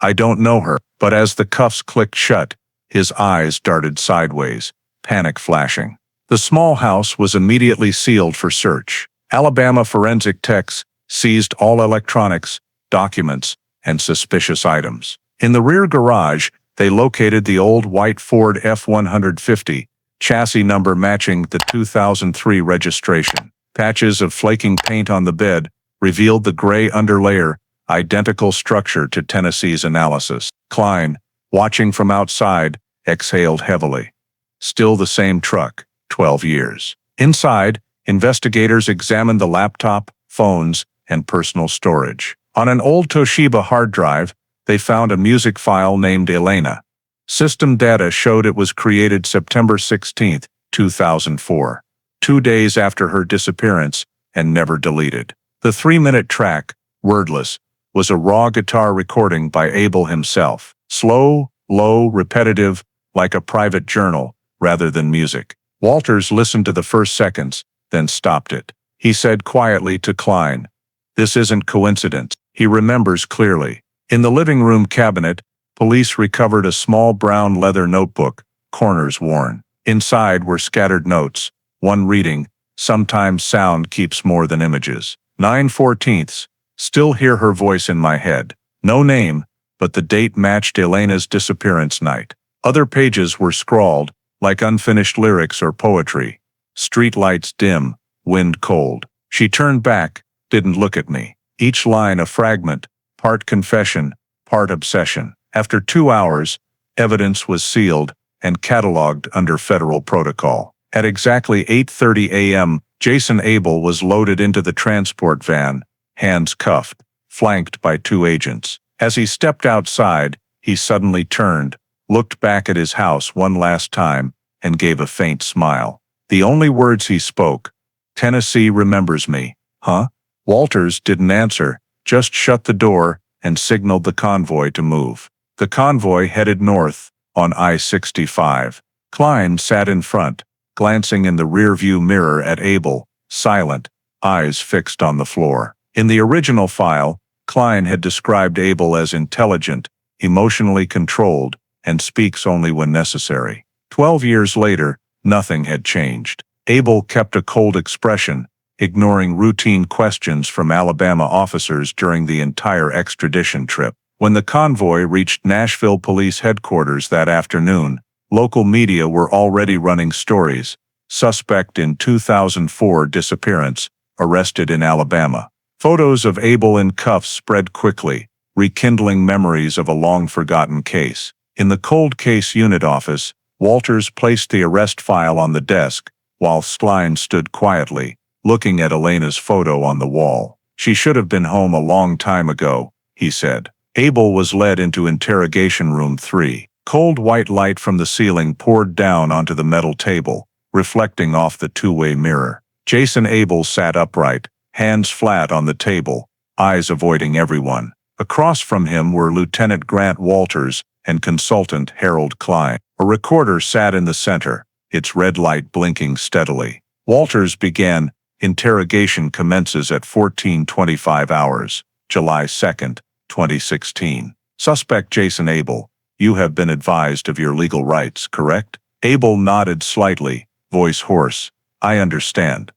[SPEAKER 1] I don't know her." But as the cuffs clicked shut, his eyes darted sideways, panic flashing. The small house was immediately sealed for search. Alabama forensic techs seized all electronics, documents, and suspicious items. In the rear garage, they located the old white Ford F-150, chassis number matching the 2003 registration. Patches of flaking paint on the bed revealed the gray underlayer, identical structure to Tennessee's analysis. Klein, watching from outside, exhaled heavily. Still the same truck, 12 years. Inside, investigators examined the laptop, phones, and personal storage. On an old Toshiba hard drive, they found a music file named Elena. System data showed it was created September 16, 2004, 2 days after her disappearance, and never deleted. The 3-minute track, Wordless, was a raw guitar recording by Abel himself. Slow, low, repetitive, like a private journal, rather than music. Walters listened to the first seconds, then stopped it. He said quietly to Klein, "This isn't coincidence." He remembers clearly. In the living room cabinet, police recovered a small brown leather notebook, corners worn. Inside were scattered notes, one reading, "Sometimes sound keeps more than images." 9/14, still hear her voice in my head. No name, but the date matched Elena's disappearance night. Other pages were scrawled, like unfinished lyrics or poetry. "Streetlights dim, wind cold." She turned back, didn't look at me. Each line a fragment, part confession, part obsession. After 2 hours, evidence was sealed and cataloged under federal protocol. At exactly 8:30 a.m., Jason Abel was loaded into the transport van, hands cuffed, flanked by 2 agents. As he stepped outside, he suddenly turned, looked back at his house one last time, and gave a faint smile. The only words he spoke, "Tennessee remembers me." "Huh?" Walters didn't answer, just shut the door and signaled the convoy to move. The convoy headed north, on I-65. Klein sat in front, glancing in the rearview mirror at Abel, silent, eyes fixed on the floor. In the original file, Klein had described Abel as intelligent, emotionally controlled, and speaks only when necessary. 12 years later, nothing had changed. Abel kept a cold expression, ignoring routine questions from Alabama officers during the entire extradition trip. When the convoy reached Nashville Police Headquarters that afternoon, local media were already running stories. Suspect in 2004 disappearance, arrested in Alabama. Photos of Abel in cuffs spread quickly, rekindling memories of a long-forgotten case. In the cold case unit office, Walters placed the arrest file on the desk, while Klein stood quietly, looking at Elena's photo on the wall. "She should have been home a long time ago," he said. Abel was led into interrogation room 3. Cold white light from the ceiling poured down onto the metal table, reflecting off the two-way mirror. Jason Abel sat upright, hands flat on the table, eyes avoiding everyone. Across from him were Lieutenant Grant Walters and Consultant Harold Klein. A recorder sat in the center, its red light blinking steadily. Walters began, "Interrogation commences at 14:25 hours, July 2nd, 2016. Suspect Jason Abel, you have been advised of your legal rights, correct?" Abel nodded slightly, voice hoarse. "I understand."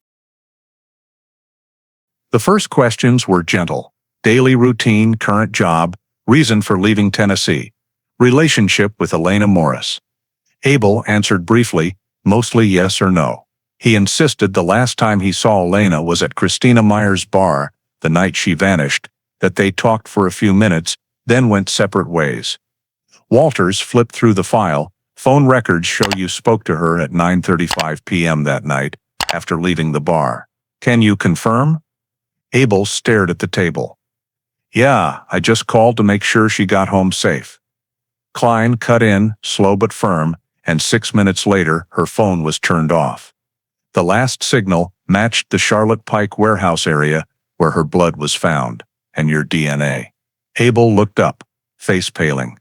[SPEAKER 1] The first questions were gentle. Daily routine, current job, reason for leaving Tennessee, relationship with Elena Morris. Abel answered briefly, mostly yes or no. He insisted the last time he saw Elena was at Christina Meyer's bar, the night she vanished, that they talked for a few minutes, then went separate ways. Walters flipped through the file. Phone records show you spoke to her at 9:35 p.m. that night, after leaving the bar. Can you confirm? Abel stared at the table. Yeah, I just called to make sure she got home safe. Klein cut in, slow but firm, and 6 minutes later her phone was turned off. The last signal matched the Charlotte Pike warehouse area where her blood was found, and your DNA. Abel looked up, face paling.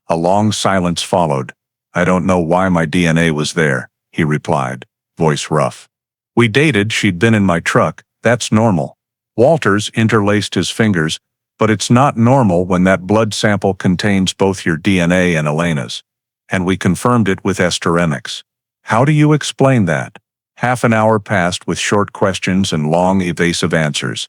[SPEAKER 1] A long silence followed. "I don't know why my DNA was there," he replied, voice rough. "We dated, she'd been in my truck, that's normal." Walters interlaced his fingers, "But it's not normal when that blood sample contains both your DNA and Elena's. And we confirmed it with Esteremix. How do you explain that?" Half an hour passed with short questions and long evasive answers.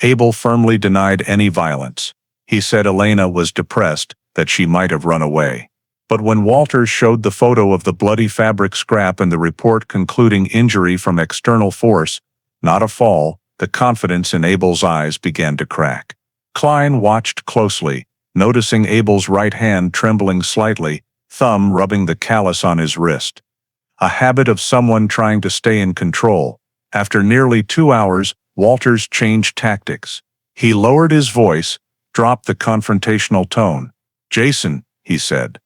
[SPEAKER 1] Abel firmly denied any violence. He said Elena was depressed, that she might have run away. But when Walters showed the photo of the bloody fabric scrap and the report concluding injury from external force, not a fall, the confidence in Abel's eyes began to crack. Klein watched closely, noticing Abel's right hand trembling slightly, thumb rubbing the callus on his wrist. A habit of someone trying to stay in control. After nearly 2 hours, Walters changed tactics. He lowered his voice, dropped the confrontational tone. "Jason," he said.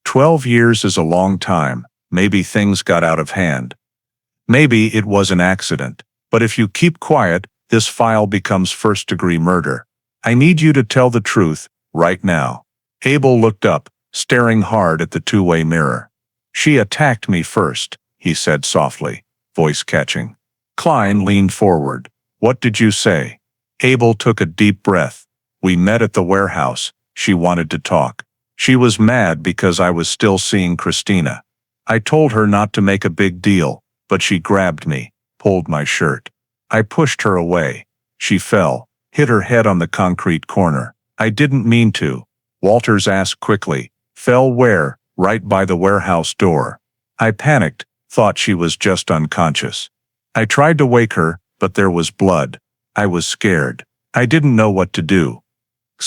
[SPEAKER 1] 12 years is a long time. Maybe things got out of hand. Maybe it was an accident. But if you keep quiet, this file becomes first-degree murder. I need you to tell the truth, right now." Abel looked up, staring hard at the two-way mirror. "She attacked me first," he said softly, voice catching. Klein leaned forward. "What did you say?" Abel took a deep breath. "We met at the warehouse. She wanted to talk. She was mad because I was still seeing Christina. I told her not to make a big deal, but she grabbed me, pulled my shirt. I pushed her away. She fell, hit her head on the concrete corner. I didn't mean to." Walters asked quickly. "Fell where?" "Right by the warehouse door. I panicked, thought she was just unconscious. I tried to wake her, but there was blood. I was scared. I didn't know what to do."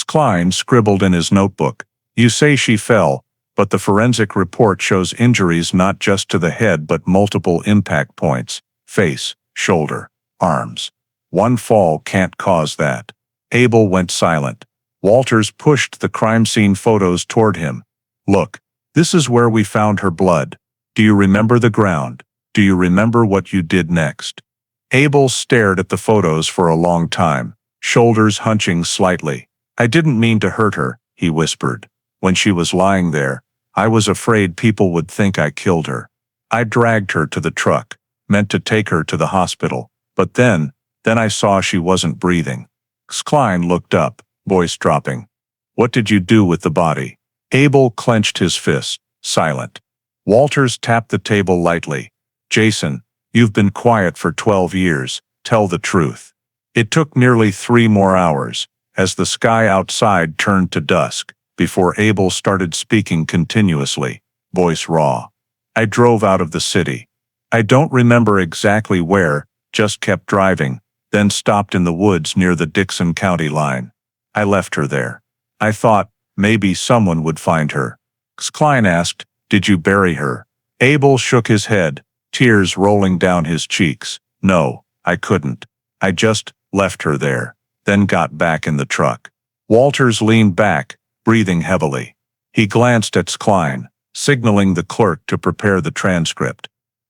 [SPEAKER 1] Klein scribbled in his notebook. "You say she fell, but the forensic report shows injuries not just to the head but multiple impact points, face, shoulder, arms. One fall can't cause that." Abel went silent. Walters pushed the crime scene photos toward him. "Look, this is where we found her blood. Do you remember the ground? Do you remember what you did next?" Abel stared at the photos for a long time, shoulders hunching slightly. "I didn't mean to hurt her," he whispered. "When she was lying there, I was afraid people would think I killed her. I dragged her to the truck, meant to take her to the hospital. But then I saw she wasn't breathing." Klein looked up, voice dropping. "What did you do with the body?" Abel clenched his fist, silent. Walters tapped the table lightly. "Jason, you've been quiet for 12 years. Tell the truth." It took nearly 3 more hours, as the sky outside turned to dusk, before Abel started speaking continuously, voice raw. "I drove out of the city. I don't remember exactly where, just kept driving, then stopped in the woods near the Davidson County line. I left her there. I thought maybe someone would find her." Klein asked, "Did you bury her?" Abel shook his head, tears rolling down his cheeks. "No, I couldn't. I just left her there, then got back in the truck." Walters leaned back, breathing heavily. He glanced at Klein, signaling the clerk to prepare the transcript.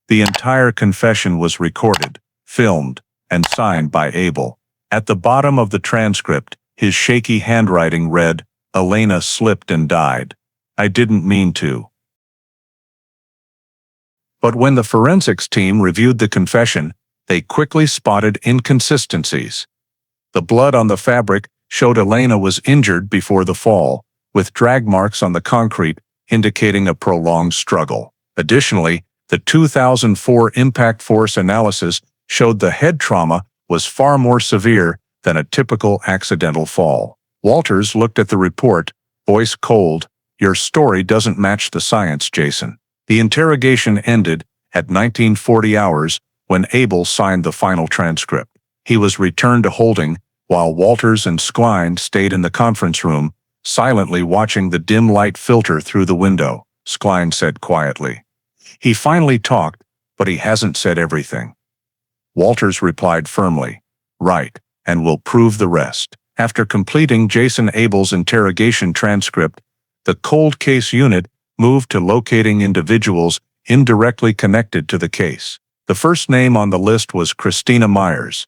[SPEAKER 1] The entire confession was recorded, filmed, and signed by Abel. At the bottom of the transcript, his shaky handwriting read, "Elena slipped and died. I didn't mean to." But when the forensics team reviewed the confession, they quickly spotted inconsistencies. The blood on the fabric showed Elena was injured before the fall, with drag marks on the concrete indicating a prolonged struggle. Additionally, the 2004 impact force analysis showed the head trauma was far more severe than a typical accidental fall. Walters looked at the report, voice cold. "Your story doesn't match the science, Jason." The interrogation ended at 1940 hours when Abel signed the final transcript. He was returned to holding, while Walters and Skline stayed in the conference room, silently watching the dim light filter through the window. Skline said quietly, "He finally talked, but he hasn't said everything." Walters replied firmly, "Right, and we'll prove the rest." After completing Jason Abel's interrogation transcript, the cold case unit moved to locating individuals indirectly connected to the case. The first name on the list was Christina Myers,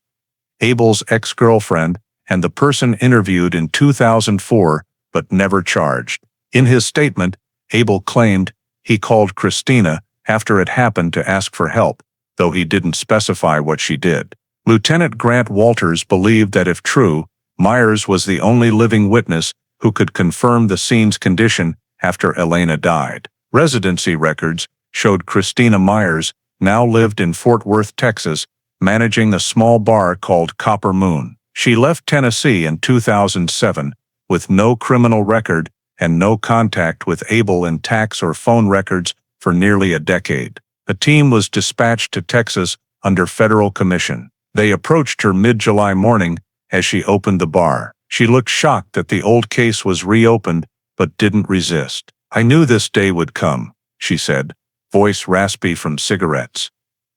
[SPEAKER 1] Abel's ex-girlfriend and the person interviewed in 2004 but never charged. In his statement, Abel claimed he called Christina after it happened to ask for help, though he didn't specify what she did. Lieutenant Grant Walters believed that if true, Myers was the only living witness who could confirm the scene's condition after Elena died. Residency records showed Christina Myers now lived in Fort Worth, Texas, managing a small bar called Copper Moon. She left Tennessee in 2007 with no criminal record and no contact with Abel in tax or phone records for nearly a decade. A team was dispatched to Texas under federal commission. They approached her mid-July morning as she opened the bar. She looked shocked that the old case was reopened, but didn't resist. "I knew this day would come," she said, voice raspy from cigarettes.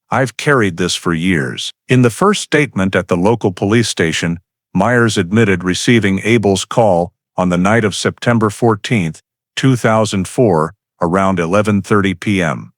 [SPEAKER 1] "I've carried this for years." In the first statement at the local police station, Myers admitted receiving Abel's call on the night of September 14, 2004, around 11:30 p.m.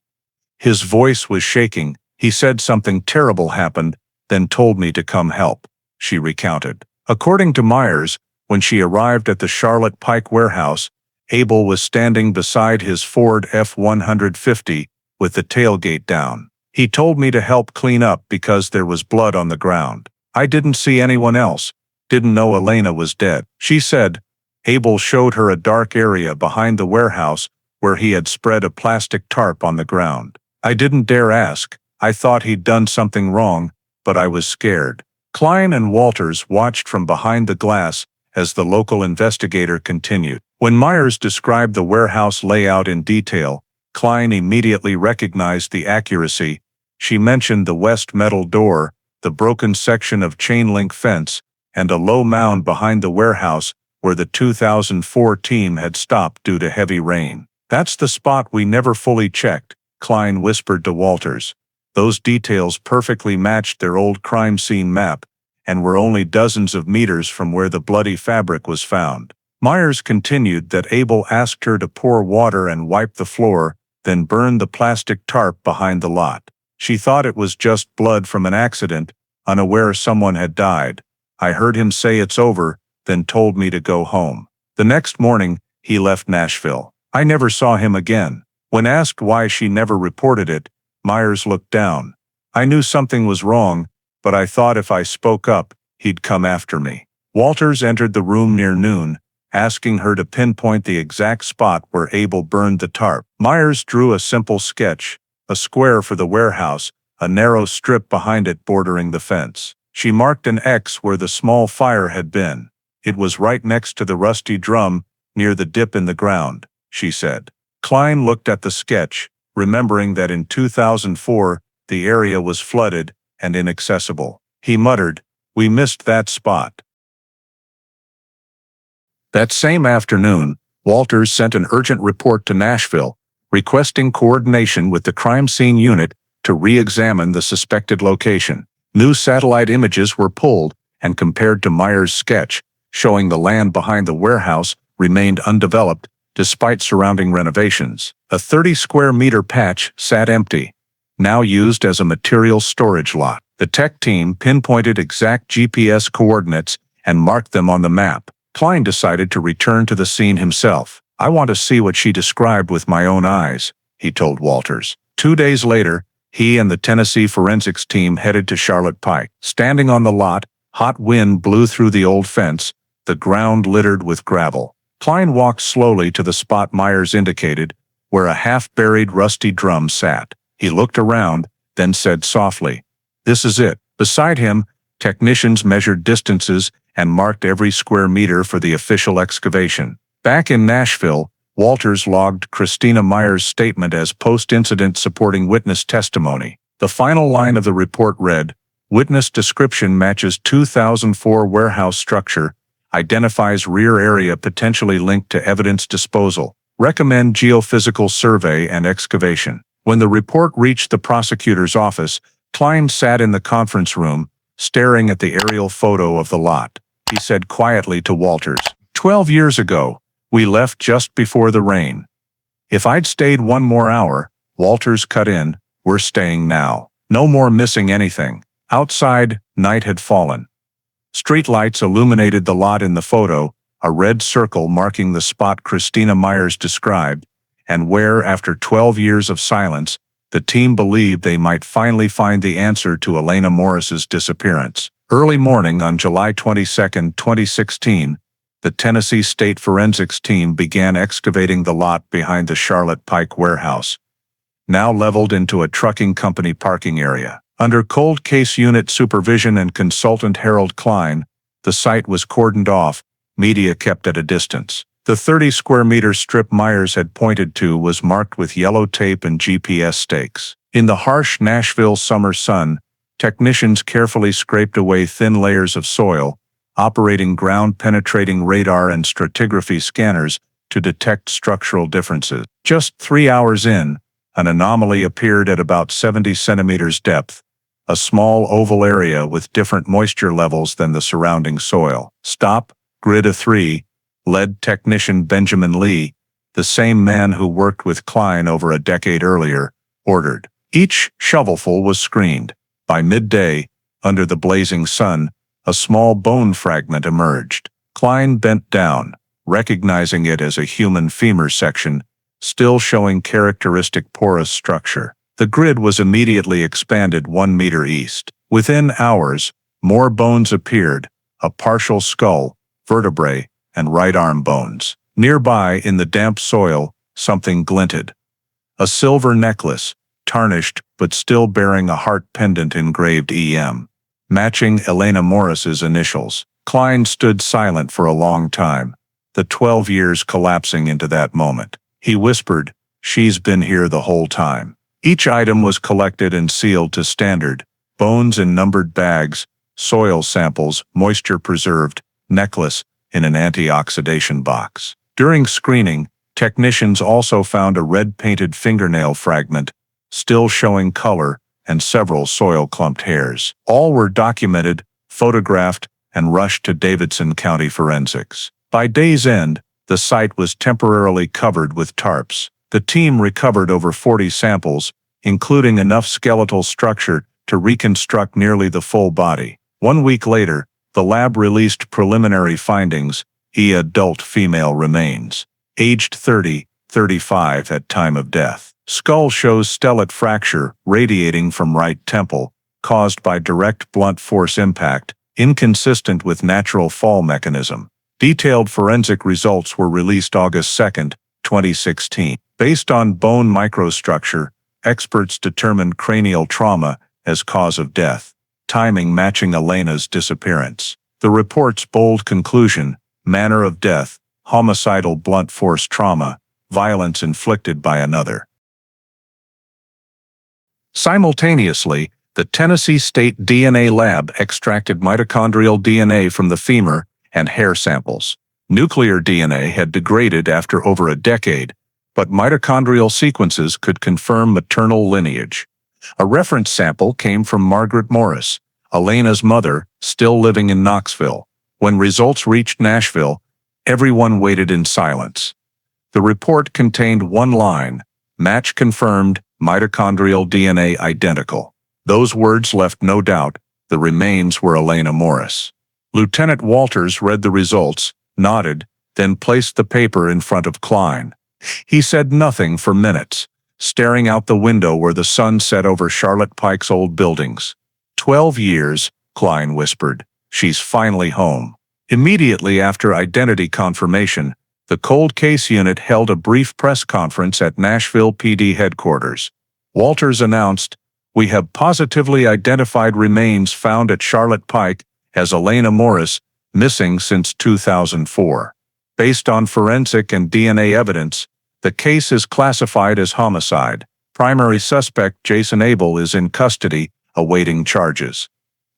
[SPEAKER 1] His voice was shaking. "He said something terrible happened, then told me to come help," she recounted. According to Myers, when she arrived at the Charlotte Pike warehouse, Abel was standing beside his Ford F-150 with the tailgate down. "He told me to help clean up because there was blood on the ground. I didn't see anyone else, didn't know Elena was dead," she said. Abel showed her a dark area behind the warehouse where he had spread a plastic tarp on the ground. "I didn't dare ask. I thought he'd done something wrong, but I was scared." Klein and Walters watched from behind the glass as the local investigator continued. When Myers described the warehouse layout in detail, Klein immediately recognized the accuracy. She mentioned the west metal door, the broken section of chain-link fence, and a low mound behind the warehouse where the 2004 team had stopped due to heavy rain. "That's the spot we never fully checked," Klein whispered to Walters. "Those details perfectly matched their old crime scene map and were only dozens of meters from where the bloody fabric was found." Myers continued that Abel asked her to pour water and wipe the floor, then burn the plastic tarp behind the lot. "She thought it was just blood from an accident, unaware someone had died. I heard him say it's over, then told me to go home. The next morning, he left Nashville. I never saw him again." When asked why she never reported it, Myers looked down. "I knew something was wrong, but I thought if I spoke up, he'd come after me." Walters entered the room near noon, asking her to pinpoint the exact spot where Abel burned the tarp. Myers drew a simple sketch, a square for the warehouse, a narrow strip behind it bordering the fence. She marked an X where the small fire had been. "It was right next to the rusty drum, near the dip in the ground," she said. Klein looked at the sketch, remembering that in 2004, the area was flooded and inaccessible. He muttered, "We missed that spot." That same afternoon, Walters sent an urgent report to Nashville, requesting coordination with the crime scene unit to re-examine the suspected location. New satellite images were pulled and compared to Myers' sketch, showing the land behind the warehouse remained undeveloped despite surrounding renovations. A 30-square-meter patch sat empty. now used as a material storage lot. The tech team pinpointed exact GPS coordinates and marked them on the map. Klein decided to return to the scene himself. "I want to see what she described with my own eyes," he told Walters. 2 days later, he and the Tennessee forensics team headed to Charlotte Pike. Standing on the lot, hot wind blew through the old fence, the ground littered with gravel. Klein walked slowly to the spot Myers indicated, where a half-buried rusty drum sat. He looked around, then said softly, "This is it." Beside him, technicians measured distances and marked every square meter for the official excavation. Back in Nashville, Walters logged Christina Myers' statement as post-incident supporting witness testimony. The final line of the report read, "Witness description matches 2004 warehouse structure, identifies rear area potentially linked to evidence disposal. Recommend geophysical survey and excavation." When the report reached the prosecutor's office, Klein sat in the conference room, staring at the aerial photo of the lot. He said quietly to Walters, 12 years ago, we left just before the rain. If I'd stayed 1 more hour," Walters cut in, "we're staying now. No more missing anything." Outside, night had fallen. Streetlights illuminated the lot in the photo, a red circle marking the spot Christina Myers described, and where, after 12 years of silence, the team believed they might finally find the answer to Elena Morris's disappearance. Early morning on July 22, 2016, the Tennessee State Forensics team began excavating the lot behind the Charlotte Pike warehouse, now leveled into a trucking company parking area. Under cold case unit supervision and consultant Harold Klein, the site was cordoned off, media kept at a distance. The 30-square-meter strip Myers had pointed to was marked with yellow tape and GPS stakes. In the harsh Nashville summer sun, technicians carefully scraped away thin layers of soil, operating ground-penetrating radar and stratigraphy scanners to detect structural differences. Just 3 hours in, an anomaly appeared at about 70 centimeters depth, a small oval area with different moisture levels than the surrounding soil. "Stop, grid of 3, led technician Benjamin Lee, the same man who worked with Klein over a decade earlier, ordered. Each shovelful was screened. By midday, under the blazing sun, a small bone fragment emerged. Klein bent down, recognizing it as a human femur section, still showing characteristic porous structure. The grid was immediately expanded 1 meter east. Within hours, more bones appeared, a partial skull, vertebrae, and right arm bones. Nearby, in the damp soil, something glinted. A silver necklace, tarnished but still bearing a heart pendant engraved EM, matching Elena Morris's initials. Klein stood silent for a long time, the 12 years collapsing into that moment. He whispered, "She's been here the whole time." Each item was collected and sealed to standard, bones in numbered bags, soil samples, moisture-preserved, necklace in an antioxidation box. During screening, technicians also found a red-painted fingernail fragment, still showing color, and several soil-clumped hairs. All were documented, photographed, and rushed to Davidson County forensics. By day's end, the site was temporarily covered with tarps. The team recovered over 40 samples, including enough skeletal structure to reconstruct nearly the full body. 1 week later, the lab released preliminary findings: adult female remains, aged 30, 35 at time of death. Skull shows stellate fracture radiating from right temple, caused by direct blunt force impact, inconsistent with natural fall mechanism. Detailed forensic results were released August 2, 2016. Based on bone microstructure, experts determined cranial trauma as cause of death, timing matching Elena's disappearance. The report's bold conclusion: manner of death, homicidal blunt force trauma, violence inflicted by another. Simultaneously, the Tennessee State DNA Lab extracted mitochondrial DNA from the femur and hair samples. Nuclear DNA had degraded after over a decade, but mitochondrial sequences could confirm maternal lineage. A reference sample came from Margaret Morris, Elena's mother, still living in Knoxville. When results reached Nashville, everyone waited in silence. The report contained one line: match confirmed, mitochondrial DNA identical. Those words left no doubt. The remains were Elena Morris. Lieutenant Walters read the results, nodded, then placed the paper in front of Klein. He said nothing for minutes, staring out the window where the sun set over Charlotte Pike's old buildings. 12 years, Klein whispered. She's finally home. Immediately after identity confirmation, the cold case unit held a brief press conference at Nashville PD headquarters. Walters announced, "We have positively identified remains found at Charlotte Pike as Elena Morris, missing since 2004. Based on forensic and DNA evidence, the case is classified as homicide. Primary suspect Jason Abel is in custody, awaiting charges."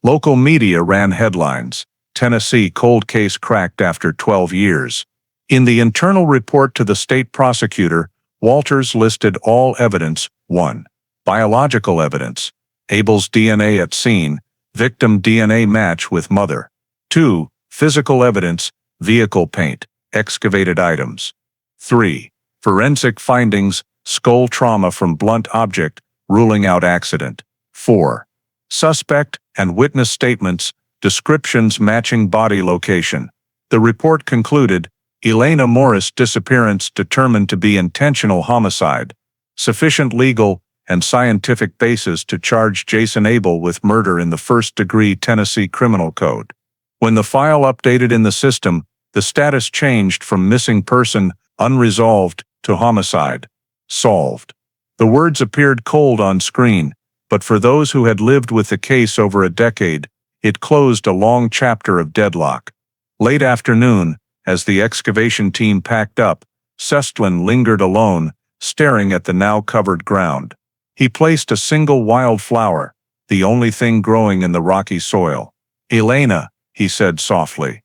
[SPEAKER 1] Local media ran headlines, "Tennessee cold case cracked after 12 years." In the internal report to the state prosecutor, Walters listed all evidence: 1. Biological evidence, Abel's DNA at scene, victim DNA match with mother. 2. Physical evidence, vehicle paint, excavated items. 3. Forensic findings, skull trauma from blunt object, ruling out accident. 4. Suspect and witness statements, descriptions matching body location. The report concluded, Elena Morris' disappearance determined to be intentional homicide. Sufficient legal and scientific basis to charge Jason Abel with murder in the first-degree Tennessee Criminal Code. When the file updated in the system, the status changed from missing person, unresolved, to homicide, solved. The words appeared cold on screen, but for those who had lived with the case over a decade, it closed a long chapter of deadlock. Late afternoon, as the excavation team packed up, Sestlin lingered alone, staring at the now covered ground. He placed a single wild flower, the only thing growing in the rocky soil. "Elena," he said softly.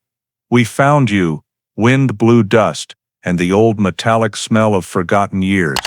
[SPEAKER 1] "We found you." Wind blew dust, and the old metallic smell of forgotten years.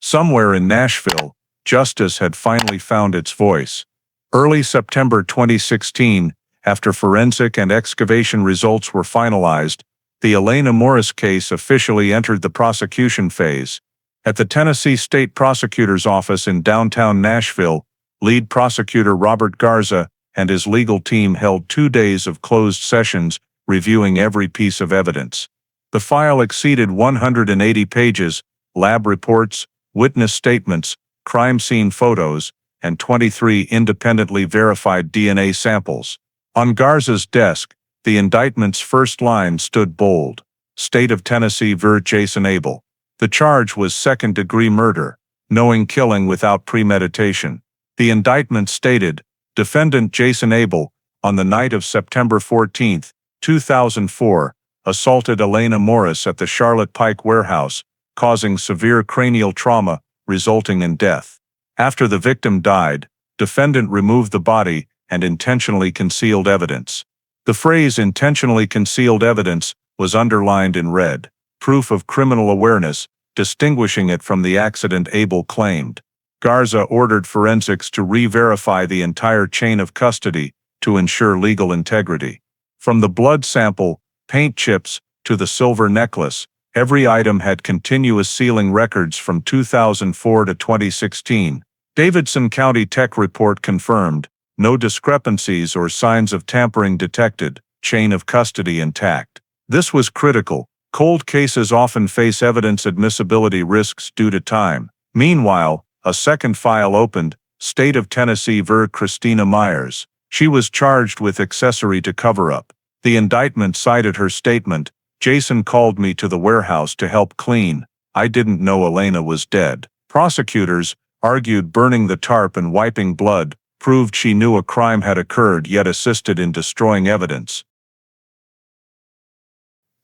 [SPEAKER 1] Somewhere in Nashville, justice had finally found its voice. Early September 2016, after forensic and excavation results were finalized, the Elena Morris case officially entered the prosecution phase. At the Tennessee State Prosecutor's Office in downtown Nashville, lead prosecutor Robert Garza and his legal team held 2 days of closed sessions, reviewing every piece of evidence. The file exceeded 180 pages, lab reports, witness statements, crime scene photos, and 23 independently verified DNA samples. On Garza's desk, the indictment's first line stood bold: State of Tennessee v. Jason Abel. The charge was second-degree murder, knowing killing without premeditation. The indictment stated, defendant Jason Abel, on the night of September 14, 2004, assaulted Elena Morris at the Charlotte Pike warehouse, causing severe cranial trauma, resulting in death. After the victim died, defendant removed the body and intentionally concealed evidence. The phrase intentionally concealed evidence was underlined in red, proof of criminal awareness, distinguishing it from the accident Abel claimed. Garza ordered forensics to re-verify the entire chain of custody to ensure legal integrity. From the blood sample, paint chips, to the silver necklace, every item had continuous sealing records from 2004 to 2016. Davidson County Tech report confirmed, no discrepancies or signs of tampering detected, chain of custody intact. This was critical. Cold cases often face evidence admissibility risks due to time. Meanwhile, a second file opened, State of Tennessee v. Christina Myers. She was charged with accessory to cover-up. The indictment cited her statement, Jason called me to the warehouse to help clean. I didn't know Elena was dead. Prosecutors argued burning the tarp and wiping blood proved she knew a crime had occurred yet assisted in destroying evidence.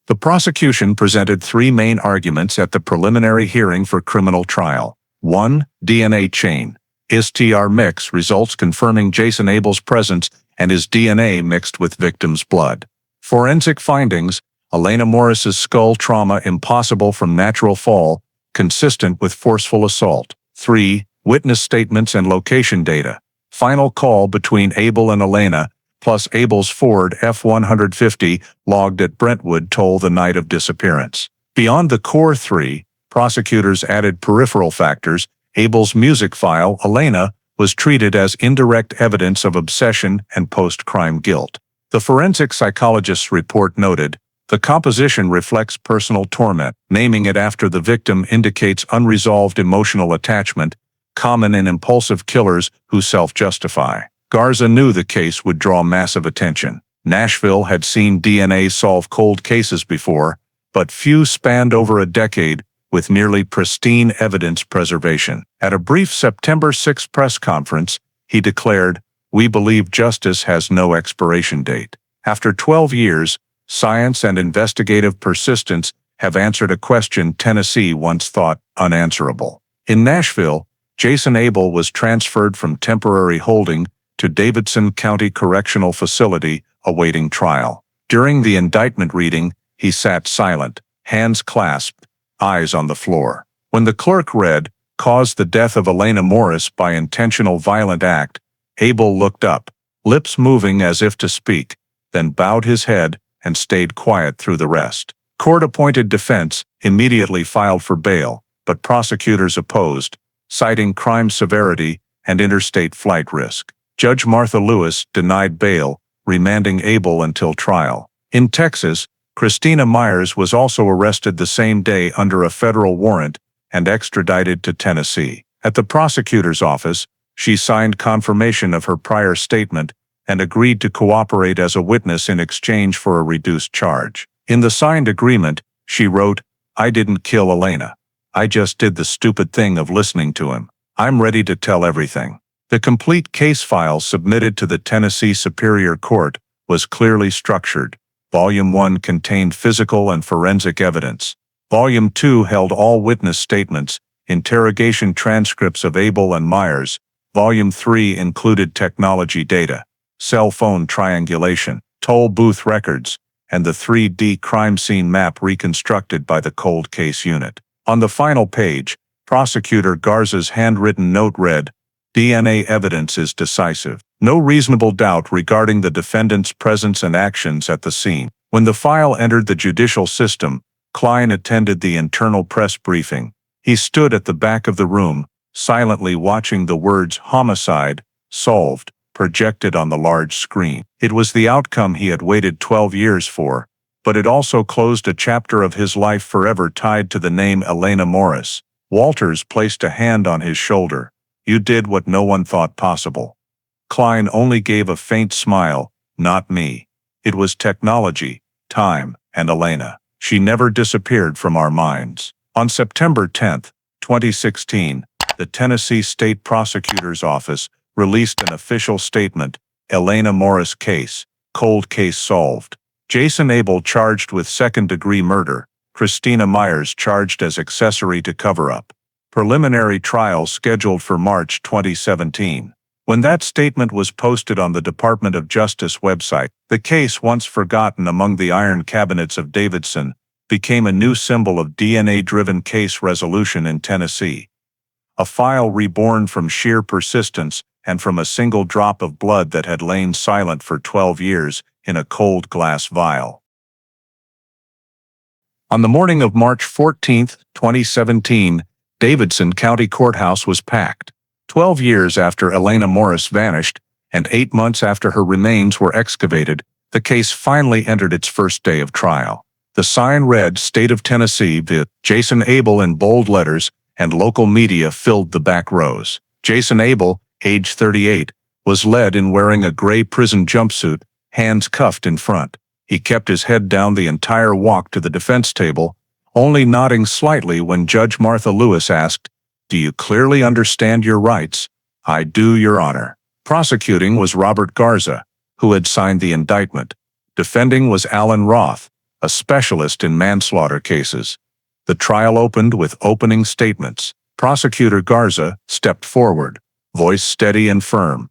[SPEAKER 1] The prosecution presented 3 main arguments at the preliminary hearing for criminal trial. 1. DNA chain. STR mix results confirming Jason Abel's presence and his DNA mixed with victim's blood. Forensic findings, Elena Morris's skull trauma impossible from natural fall, consistent with forceful assault. 3. Witness statements and location data. Final call between Abel and Elena, plus Abel's Ford F-150 logged at Brentwood toll the night of disappearance. Beyond the core 3, prosecutors added peripheral factors, Abel's music file, Elena, was treated as indirect evidence of obsession and post-crime guilt. The forensic psychologist's report noted, "The composition reflects personal torment. Naming it after the victim indicates unresolved emotional attachment, common in impulsive killers who self-justify." Garza knew the case would draw massive attention. Nashville had seen DNA solve cold cases before, but few spanned over a decade with nearly pristine evidence preservation. At a brief September 6 press conference, he declared, "We believe justice has no expiration date." After 12 years, science and investigative persistence have answered a question Tennessee once thought unanswerable. In Nashville, Jason Abel was transferred from temporary holding to Davidson County Correctional Facility, awaiting trial. During the indictment reading, he sat silent, hands clasped, eyes on the floor. When the clerk read, "Caused the death of Elena Morris by intentional violent act," Abel looked up, lips moving as if to speak, then bowed his head and stayed quiet through the rest. Court-appointed defense immediately filed for bail, but prosecutors opposed, citing crime severity and interstate flight risk. Judge Martha Lewis denied bail, remanding Abel until trial. In Texas, Christina Myers was also arrested the same day under a federal warrant and extradited to Tennessee. At the prosecutor's office, she signed confirmation of her prior statement and agreed to cooperate as a witness in exchange for a reduced charge. In the signed agreement, she wrote, "I didn't kill Elena. I just did the stupid thing of listening to him. I'm ready to tell everything." The complete case file submitted to the Tennessee Superior Court was clearly structured. Volume 1 contained physical and forensic evidence. Volume 2 held all witness statements, interrogation transcripts of Abel and Myers. Volume 3 included technology data, cell phone triangulation, toll booth records, and the 3D crime scene map reconstructed by the cold case unit. On the final page, Prosecutor Garza's handwritten note read, "DNA evidence is decisive. No reasonable doubt regarding the defendant's presence and actions at the scene." When the file entered the judicial system, Klein attended the internal press briefing. He stood at the back of the room, silently watching the words "homicide," "solved," projected on the large screen. It was the outcome he had waited 12 years for, but it also closed a chapter of his life forever tied to the name Elena Morris. Walters placed a hand on his shoulder. "You did what no one thought possible." Klein only gave a faint smile. "Not me. It was technology, time, and Elena. She never disappeared from our minds." On September 10, 2016, the Tennessee State Prosecutor's Office released an official statement, "Elena Morris case, cold case solved. Jason Abel charged with second-degree murder, Christina Myers charged as accessory to cover-up. Preliminary trial scheduled for March 2017. When that statement was posted on the Department of Justice website, the case, once forgotten among the iron cabinets of Davidson, became a new symbol of DNA-driven case resolution in Tennessee. A file reborn from sheer persistence and from a single drop of blood that had lain silent for 12 years in a cold glass vial. On the morning of March 14, 2017, Davidson County Courthouse was packed. 12 years after Elena Morris vanished, and 8 months after her remains were excavated, the case finally entered its first day of trial. The sign read "State of Tennessee v. Jason Abel" in bold letters, and local media filled the back rows. Jason Abel, age 38, was led in wearing a gray prison jumpsuit, hands cuffed in front. He kept his head down the entire walk to the defense table, only nodding slightly when Judge Martha Lewis asked, "Do you clearly understand your rights?" "I do, Your Honor." Prosecuting was Robert Garza, who had signed the indictment. Defending was Alan Roth, a specialist in manslaughter cases. The trial opened with opening statements. Prosecutor Garza stepped forward, voice steady and firm.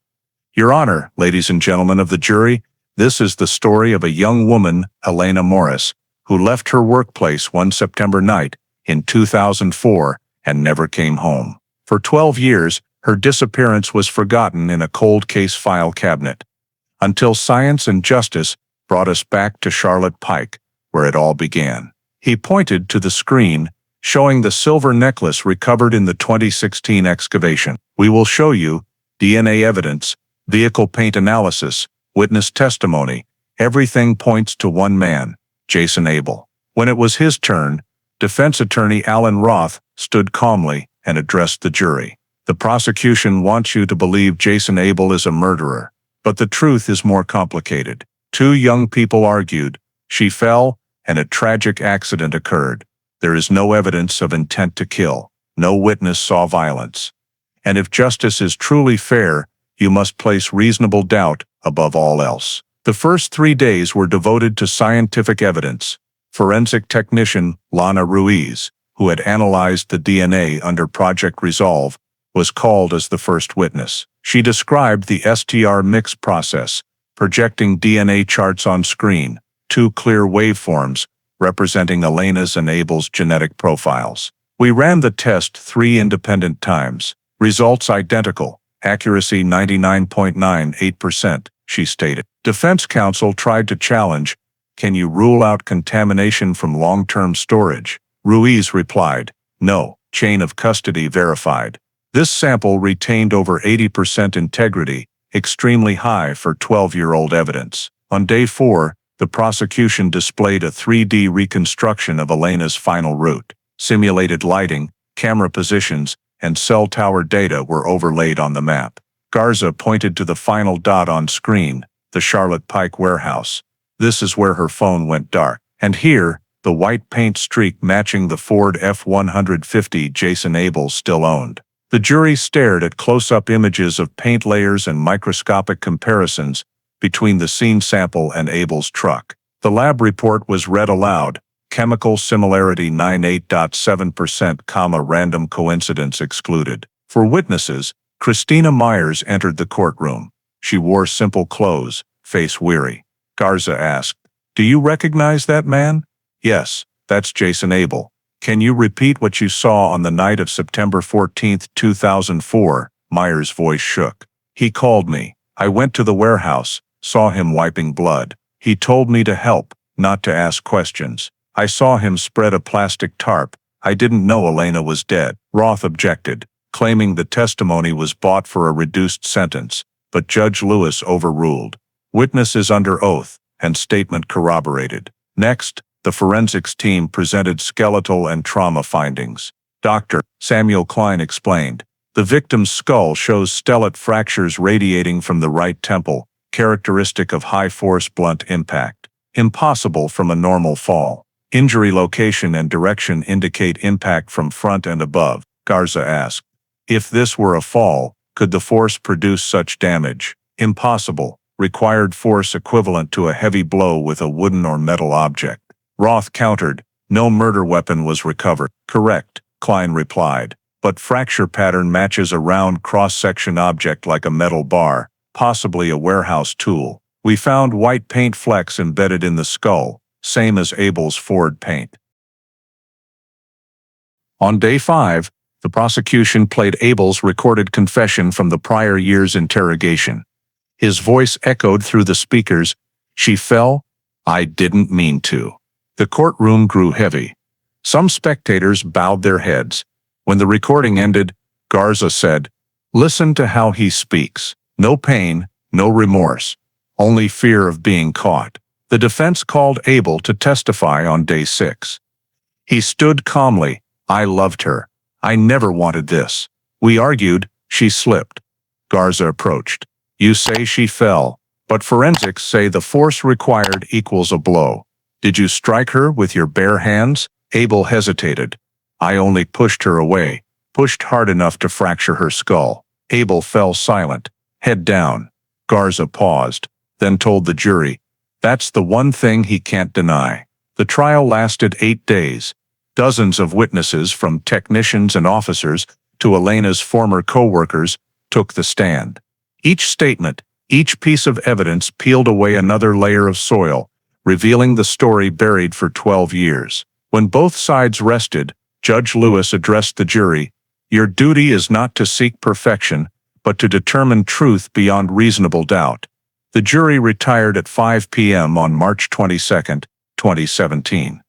[SPEAKER 1] "Your Honor, ladies and gentlemen of the jury, this is the story of a young woman, Elena Morris, who left her workplace one September night in 2004 and never came home. For 12 years, her disappearance was forgotten in a cold case file cabinet, until science and justice brought us back to Charlotte Pike, where it all began." He pointed to the screen, showing the silver necklace recovered in the 2016 excavation. We will show you DNA evidence, vehicle paint analysis, witness testimony. Everything points to one man, Jason Abel. When it was his turn, defense attorney Alan Roth stood calmly and addressed the jury. The prosecution wants you to believe Jason Abel is a murderer, but the truth is more complicated. Two young people argued, she fell, and a tragic accident occurred. There is no evidence of intent to kill. No witness saw violence. And if justice is truly fair, you must place reasonable doubt above all else. The first 3 days were devoted to scientific evidence. Forensic technician Lana Ruiz, who had analyzed the DNA under Project Resolve, was called as the first witness. She described the STR mix process, projecting DNA charts on screen, 2 clear waveforms representing Elena's and Abel's genetic profiles. We ran the test 3 independent times. Results identical, accuracy 99.98%, she stated. Defense counsel tried to challenge, can you rule out contamination from long-term storage? Ruiz replied, no, chain of custody verified. This sample retained over 80% integrity, extremely high for 12-year-old evidence. On day 4, the prosecution displayed a 3D reconstruction of Elena's final route. Simulated lighting, camera positions, and cell tower data were overlaid on the map. Garza pointed to the final dot on screen, the Charlotte Pike warehouse. This is where her phone went dark. And here, the white paint streak matching the Ford F-150 Jason Abel still owned. The jury stared at close-up images of paint layers and microscopic comparisons between the scene sample and Abel's truck. The lab report was read aloud. Chemical similarity 98.7%, random coincidence excluded. For witnesses, Christina Myers entered the courtroom. She wore simple clothes, face weary. Garza asked, do you recognize that man? Yes, that's Jason Abel. Can you repeat what you saw on the night of September 14, 2004? Myers' voice shook. He called me. I went to the warehouse, saw him wiping blood. He told me to help, not to ask questions. I saw him spread a plastic tarp. I didn't know Elena was dead. Roth objected, claiming the testimony was bought for a reduced sentence, but Judge Lewis overruled. Witness is under oath, and statement corroborated. Next, the forensics team presented skeletal and trauma findings. Dr. Samuel Klein explained, the victim's skull shows stellate fractures radiating from the right temple, characteristic of high-force blunt impact. Impossible from a normal fall. Injury location and direction indicate impact from front and above. Garza asked, if this were a fall, could the force produce such damage? Impossible. Required force equivalent to a heavy blow with a wooden or metal object. Roth countered, no murder weapon was recovered. Correct, Klein replied, but fracture pattern matches a round cross-section object like a metal bar, possibly a warehouse tool. We found white paint flecks embedded in the skull, same as Abel's Ford paint. On day 5, the prosecution played Abel's recorded confession from the prior year's interrogation. His voice echoed through the speakers, she fell, I didn't mean to. The courtroom grew heavy. Some spectators bowed their heads. When the recording ended, Garza said, listen to how he speaks. No pain, no remorse, only fear of being caught. The defense called Abel to testify on day 6. He stood calmly, I loved her. I never wanted this. We argued, she slipped. Garza approached. You say she fell, but forensics say the force required equals a blow. Did you strike her with your bare hands? Abel hesitated. I only pushed her away, pushed hard enough to fracture her skull. Abel fell silent, head down. Garza paused, then told the jury, that's the one thing he can't deny. The trial lasted 8 days. Dozens of witnesses, from technicians and officers to Elena's former co-workers, took the stand. Each statement, each piece of evidence peeled away another layer of soil, revealing the story buried for 12 years. When both sides rested, Judge Lewis addressed the jury, your duty is not to seek perfection, but to determine truth beyond reasonable doubt. The jury retired at 5 p.m. on March 22, 2017.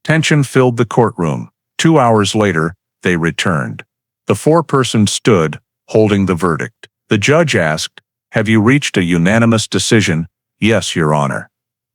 [SPEAKER 1] Tension filled the courtroom. 2 hours later, they returned. The foreperson stood, holding the verdict. The judge asked, "Have you reached a unanimous decision?" "Yes, Your Honor."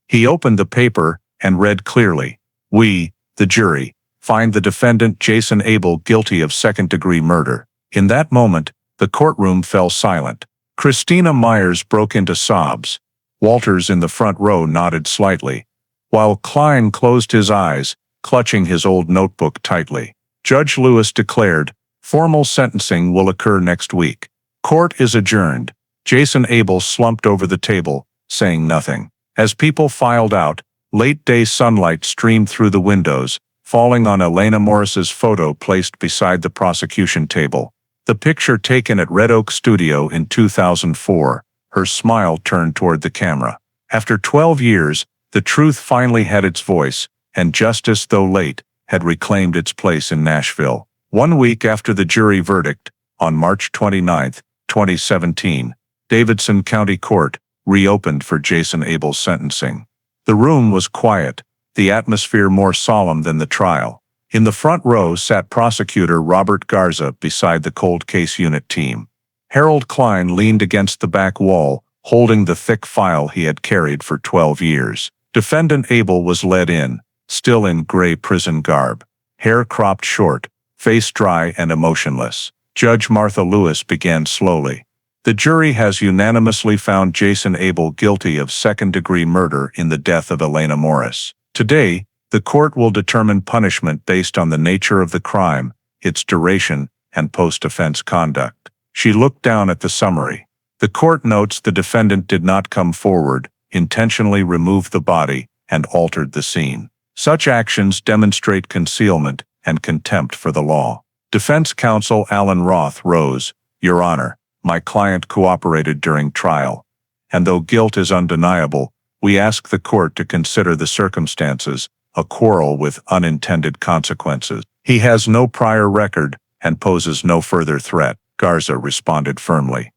[SPEAKER 1] He opened the paper and read clearly, "We, the jury, find the defendant Jason Abel guilty of second-degree murder." In that moment, the courtroom fell silent. Christina Myers broke into sobs. Walters in the front row nodded slightly, while Klein closed his eyes, clutching his old notebook tightly. Judge Lewis declared, "Formal sentencing will occur next week. Court is adjourned." Jason Abel slumped over the table, saying nothing. As people filed out, late-day sunlight streamed through the windows, falling on Elena Morris's photo placed beside the prosecution table. The picture taken at Red Oak Studio in 2004, her smile turned toward the camera. After 12 years, the truth finally had its voice, and justice, though late, had reclaimed its place in Nashville. 1 week after the jury verdict, on March 29, 2017, Davidson County Court reopened for Jason Abel's sentencing. The room was quiet, the atmosphere more solemn than the trial. In the front row sat prosecutor Robert Garza beside the cold case unit team. Harold Klein leaned against the back wall, holding the thick file he had carried for 12 years. Defendant Abel was led in, still in gray prison garb, hair cropped short, face dry and emotionless. Judge Martha Lewis began slowly. "The jury has unanimously found Jason Abel guilty of second-degree murder in the death of Elena Morris. Today, the court will determine punishment based on the nature of the crime, its duration, and post-offense conduct." She looked down at the summary. The court notes the defendant did not come forward, intentionally removed the body, and altered the scene. Such actions demonstrate concealment and contempt for the law. Defense counsel Alan Roth rose, "Your Honor, my client cooperated during trial, and though guilt is undeniable, we ask the court to consider the circumstances, a quarrel with unintended consequences. He has no prior record and poses no further threat." Garza responded firmly.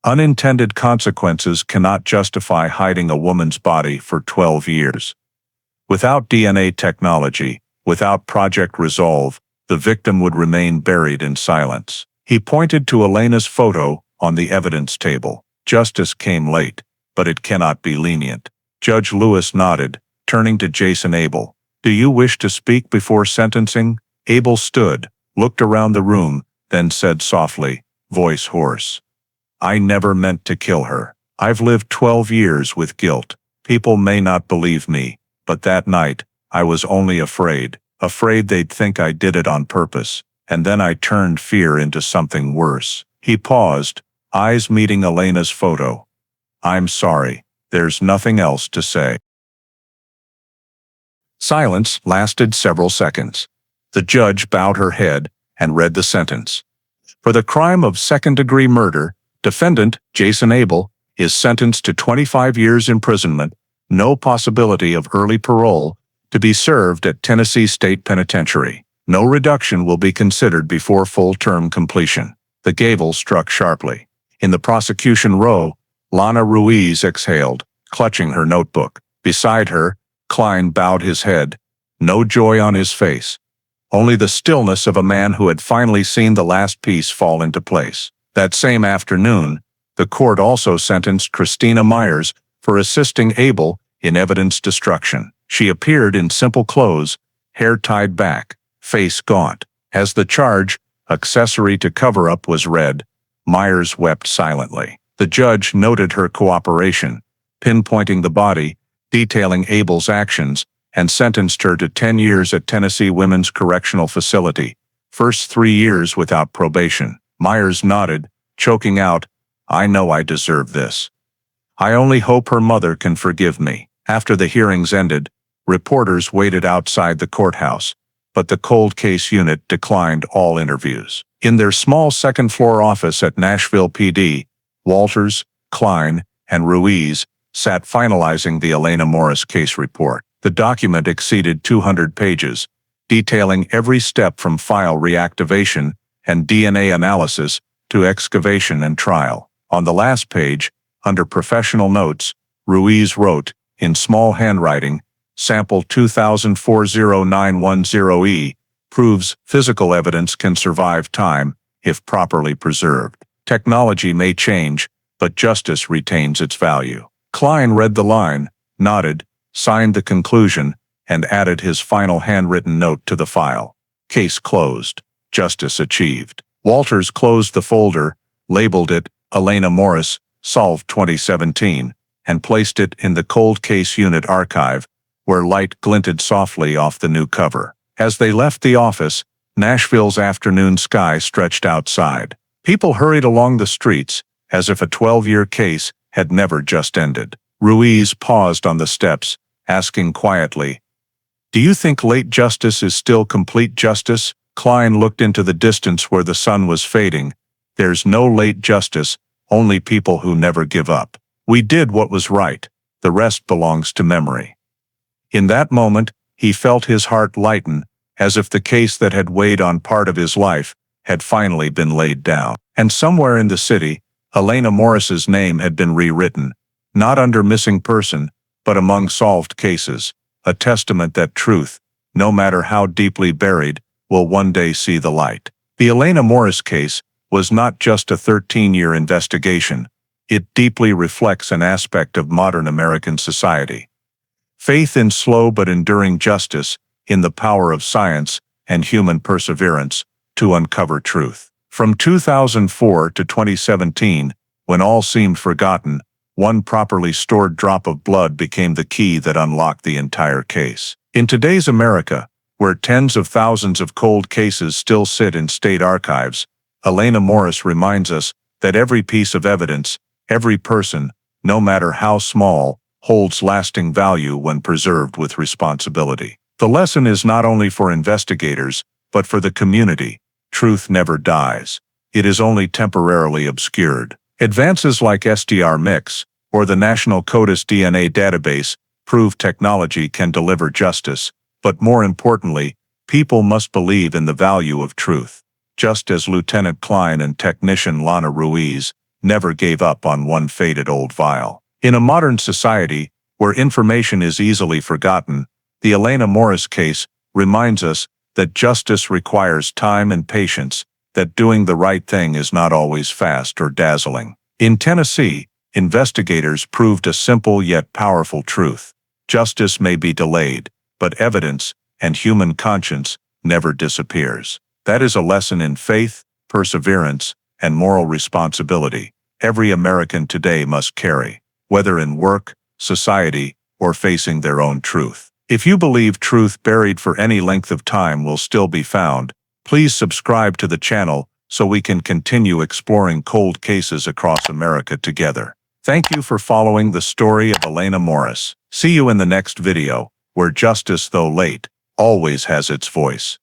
[SPEAKER 1] Unintended consequences cannot justify hiding a woman's body for 12 years. Without DNA technology, without Project Resolve, the victim would remain buried in silence. He pointed to Elena's photo on the evidence table. "Justice came late, but it cannot be lenient." Judge Lewis nodded, turning to Jason Abel. "Do you wish to speak before sentencing?" Abel stood, looked around the room, then said softly, voice hoarse, "I never meant to kill her. I've lived 12 years with guilt. People may not believe me, but that night, I was only afraid they'd think I did it on purpose, and then I turned fear into something worse." He paused, eyes meeting Elena's photo. "I'm sorry, there's nothing else to say." Silence lasted several seconds. The judge bowed her head and read the sentence. For the crime of second-degree murder, defendant Jason Abel is sentenced to 25 years imprisonment, no possibility of early parole, to be served at Tennessee State Penitentiary. No reduction will be considered before full term completion. The gavel struck sharply. In the prosecution row, Lana Ruiz exhaled, clutching her notebook. Beside her, Klein bowed his head, no joy on his face. Only the stillness of a man who had finally seen the last piece fall into place. That same afternoon, the court also sentenced Christina Myers for assisting Abel in evidence destruction. She appeared in simple clothes, hair tied back, face gaunt. As the charge, accessory to cover-up, was read, Myers wept silently. The judge noted her cooperation, pinpointing the body, detailing Abel's actions, and sentenced her to 10 years at Tennessee Women's Correctional Facility, first 3 years without probation. Myers nodded, choking out, "I know I deserve this. I only hope her mother can forgive me." After the hearings ended, reporters waited outside the courthouse, but the cold case unit declined all interviews. In their small second-floor office at Nashville PD, Walters, Klein, and Ruiz sat finalizing the Elena Morris case report. The document exceeded 200 pages, detailing every step from file reactivation and DNA analysis to excavation and trial. On the last page, under professional notes, Ruiz wrote, in small handwriting, Sample 20040910E, proves physical evidence can survive time if properly preserved. Technology may change, but justice retains its value. Klein read the line, nodded, signed the conclusion, and added his final handwritten note to the file. Case closed. Justice achieved. Walters closed the folder, labeled it Elena Morris, Solved 2017, and placed it in the Cold Case Unit archive, where light glinted softly off the new cover. As they left the office, Nashville's afternoon sky stretched outside. People hurried along the streets, as if a 12-year case had never just ended. Ruiz paused on the steps, asking quietly, "Do you think late justice is still complete justice?" Klein looked into the distance where the sun was fading. "There's no late justice, only people who never give up. We did what was right. The rest belongs to memory." In that moment, he felt his heart lighten, as if the case that had weighed on part of his life had finally been laid down. And somewhere in the city, Elena Morris's name had been rewritten, not under missing person, but among solved cases, a testament that truth, no matter how deeply buried, will one day see the light. The Elena Morris case was not just a 13-year investigation. It deeply reflects an aspect of modern American society. Faith in slow but enduring justice, in the power of science and human perseverance to uncover truth. From 2004 to 2017, when all seemed forgotten, one properly stored drop of blood became the key that unlocked the entire case. In today's America, where tens of thousands of cold cases still sit in state archives, Elena Morris reminds us that every piece of evidence, every person, no matter how small, holds lasting value when preserved with responsibility. The lesson is not only for investigators, but for the community. Truth never dies. It is only temporarily obscured. Advances like SDR Mix, or the National CODIS DNA database, prove technology can deliver justice, but more importantly, people must believe in the value of truth. Just as Lieutenant Klein and technician Lana Ruiz never gave up on one faded old vial. In a modern society, where information is easily forgotten, the Elena Morris case reminds us that justice requires time and patience, that doing the right thing is not always fast or dazzling. In Tennessee, investigators proved a simple yet powerful truth. Justice may be delayed, but evidence and human conscience never disappears. That is a lesson in faith, perseverance, and moral responsibility every American today must carry, whether in work, society, or facing their own truth. If you believe truth buried for any length of time will still be found, please subscribe to the channel so we can continue exploring cold cases across America together. Thank you for following the story of Elena Morris. See you in the next video, where justice, though late, always has its voice.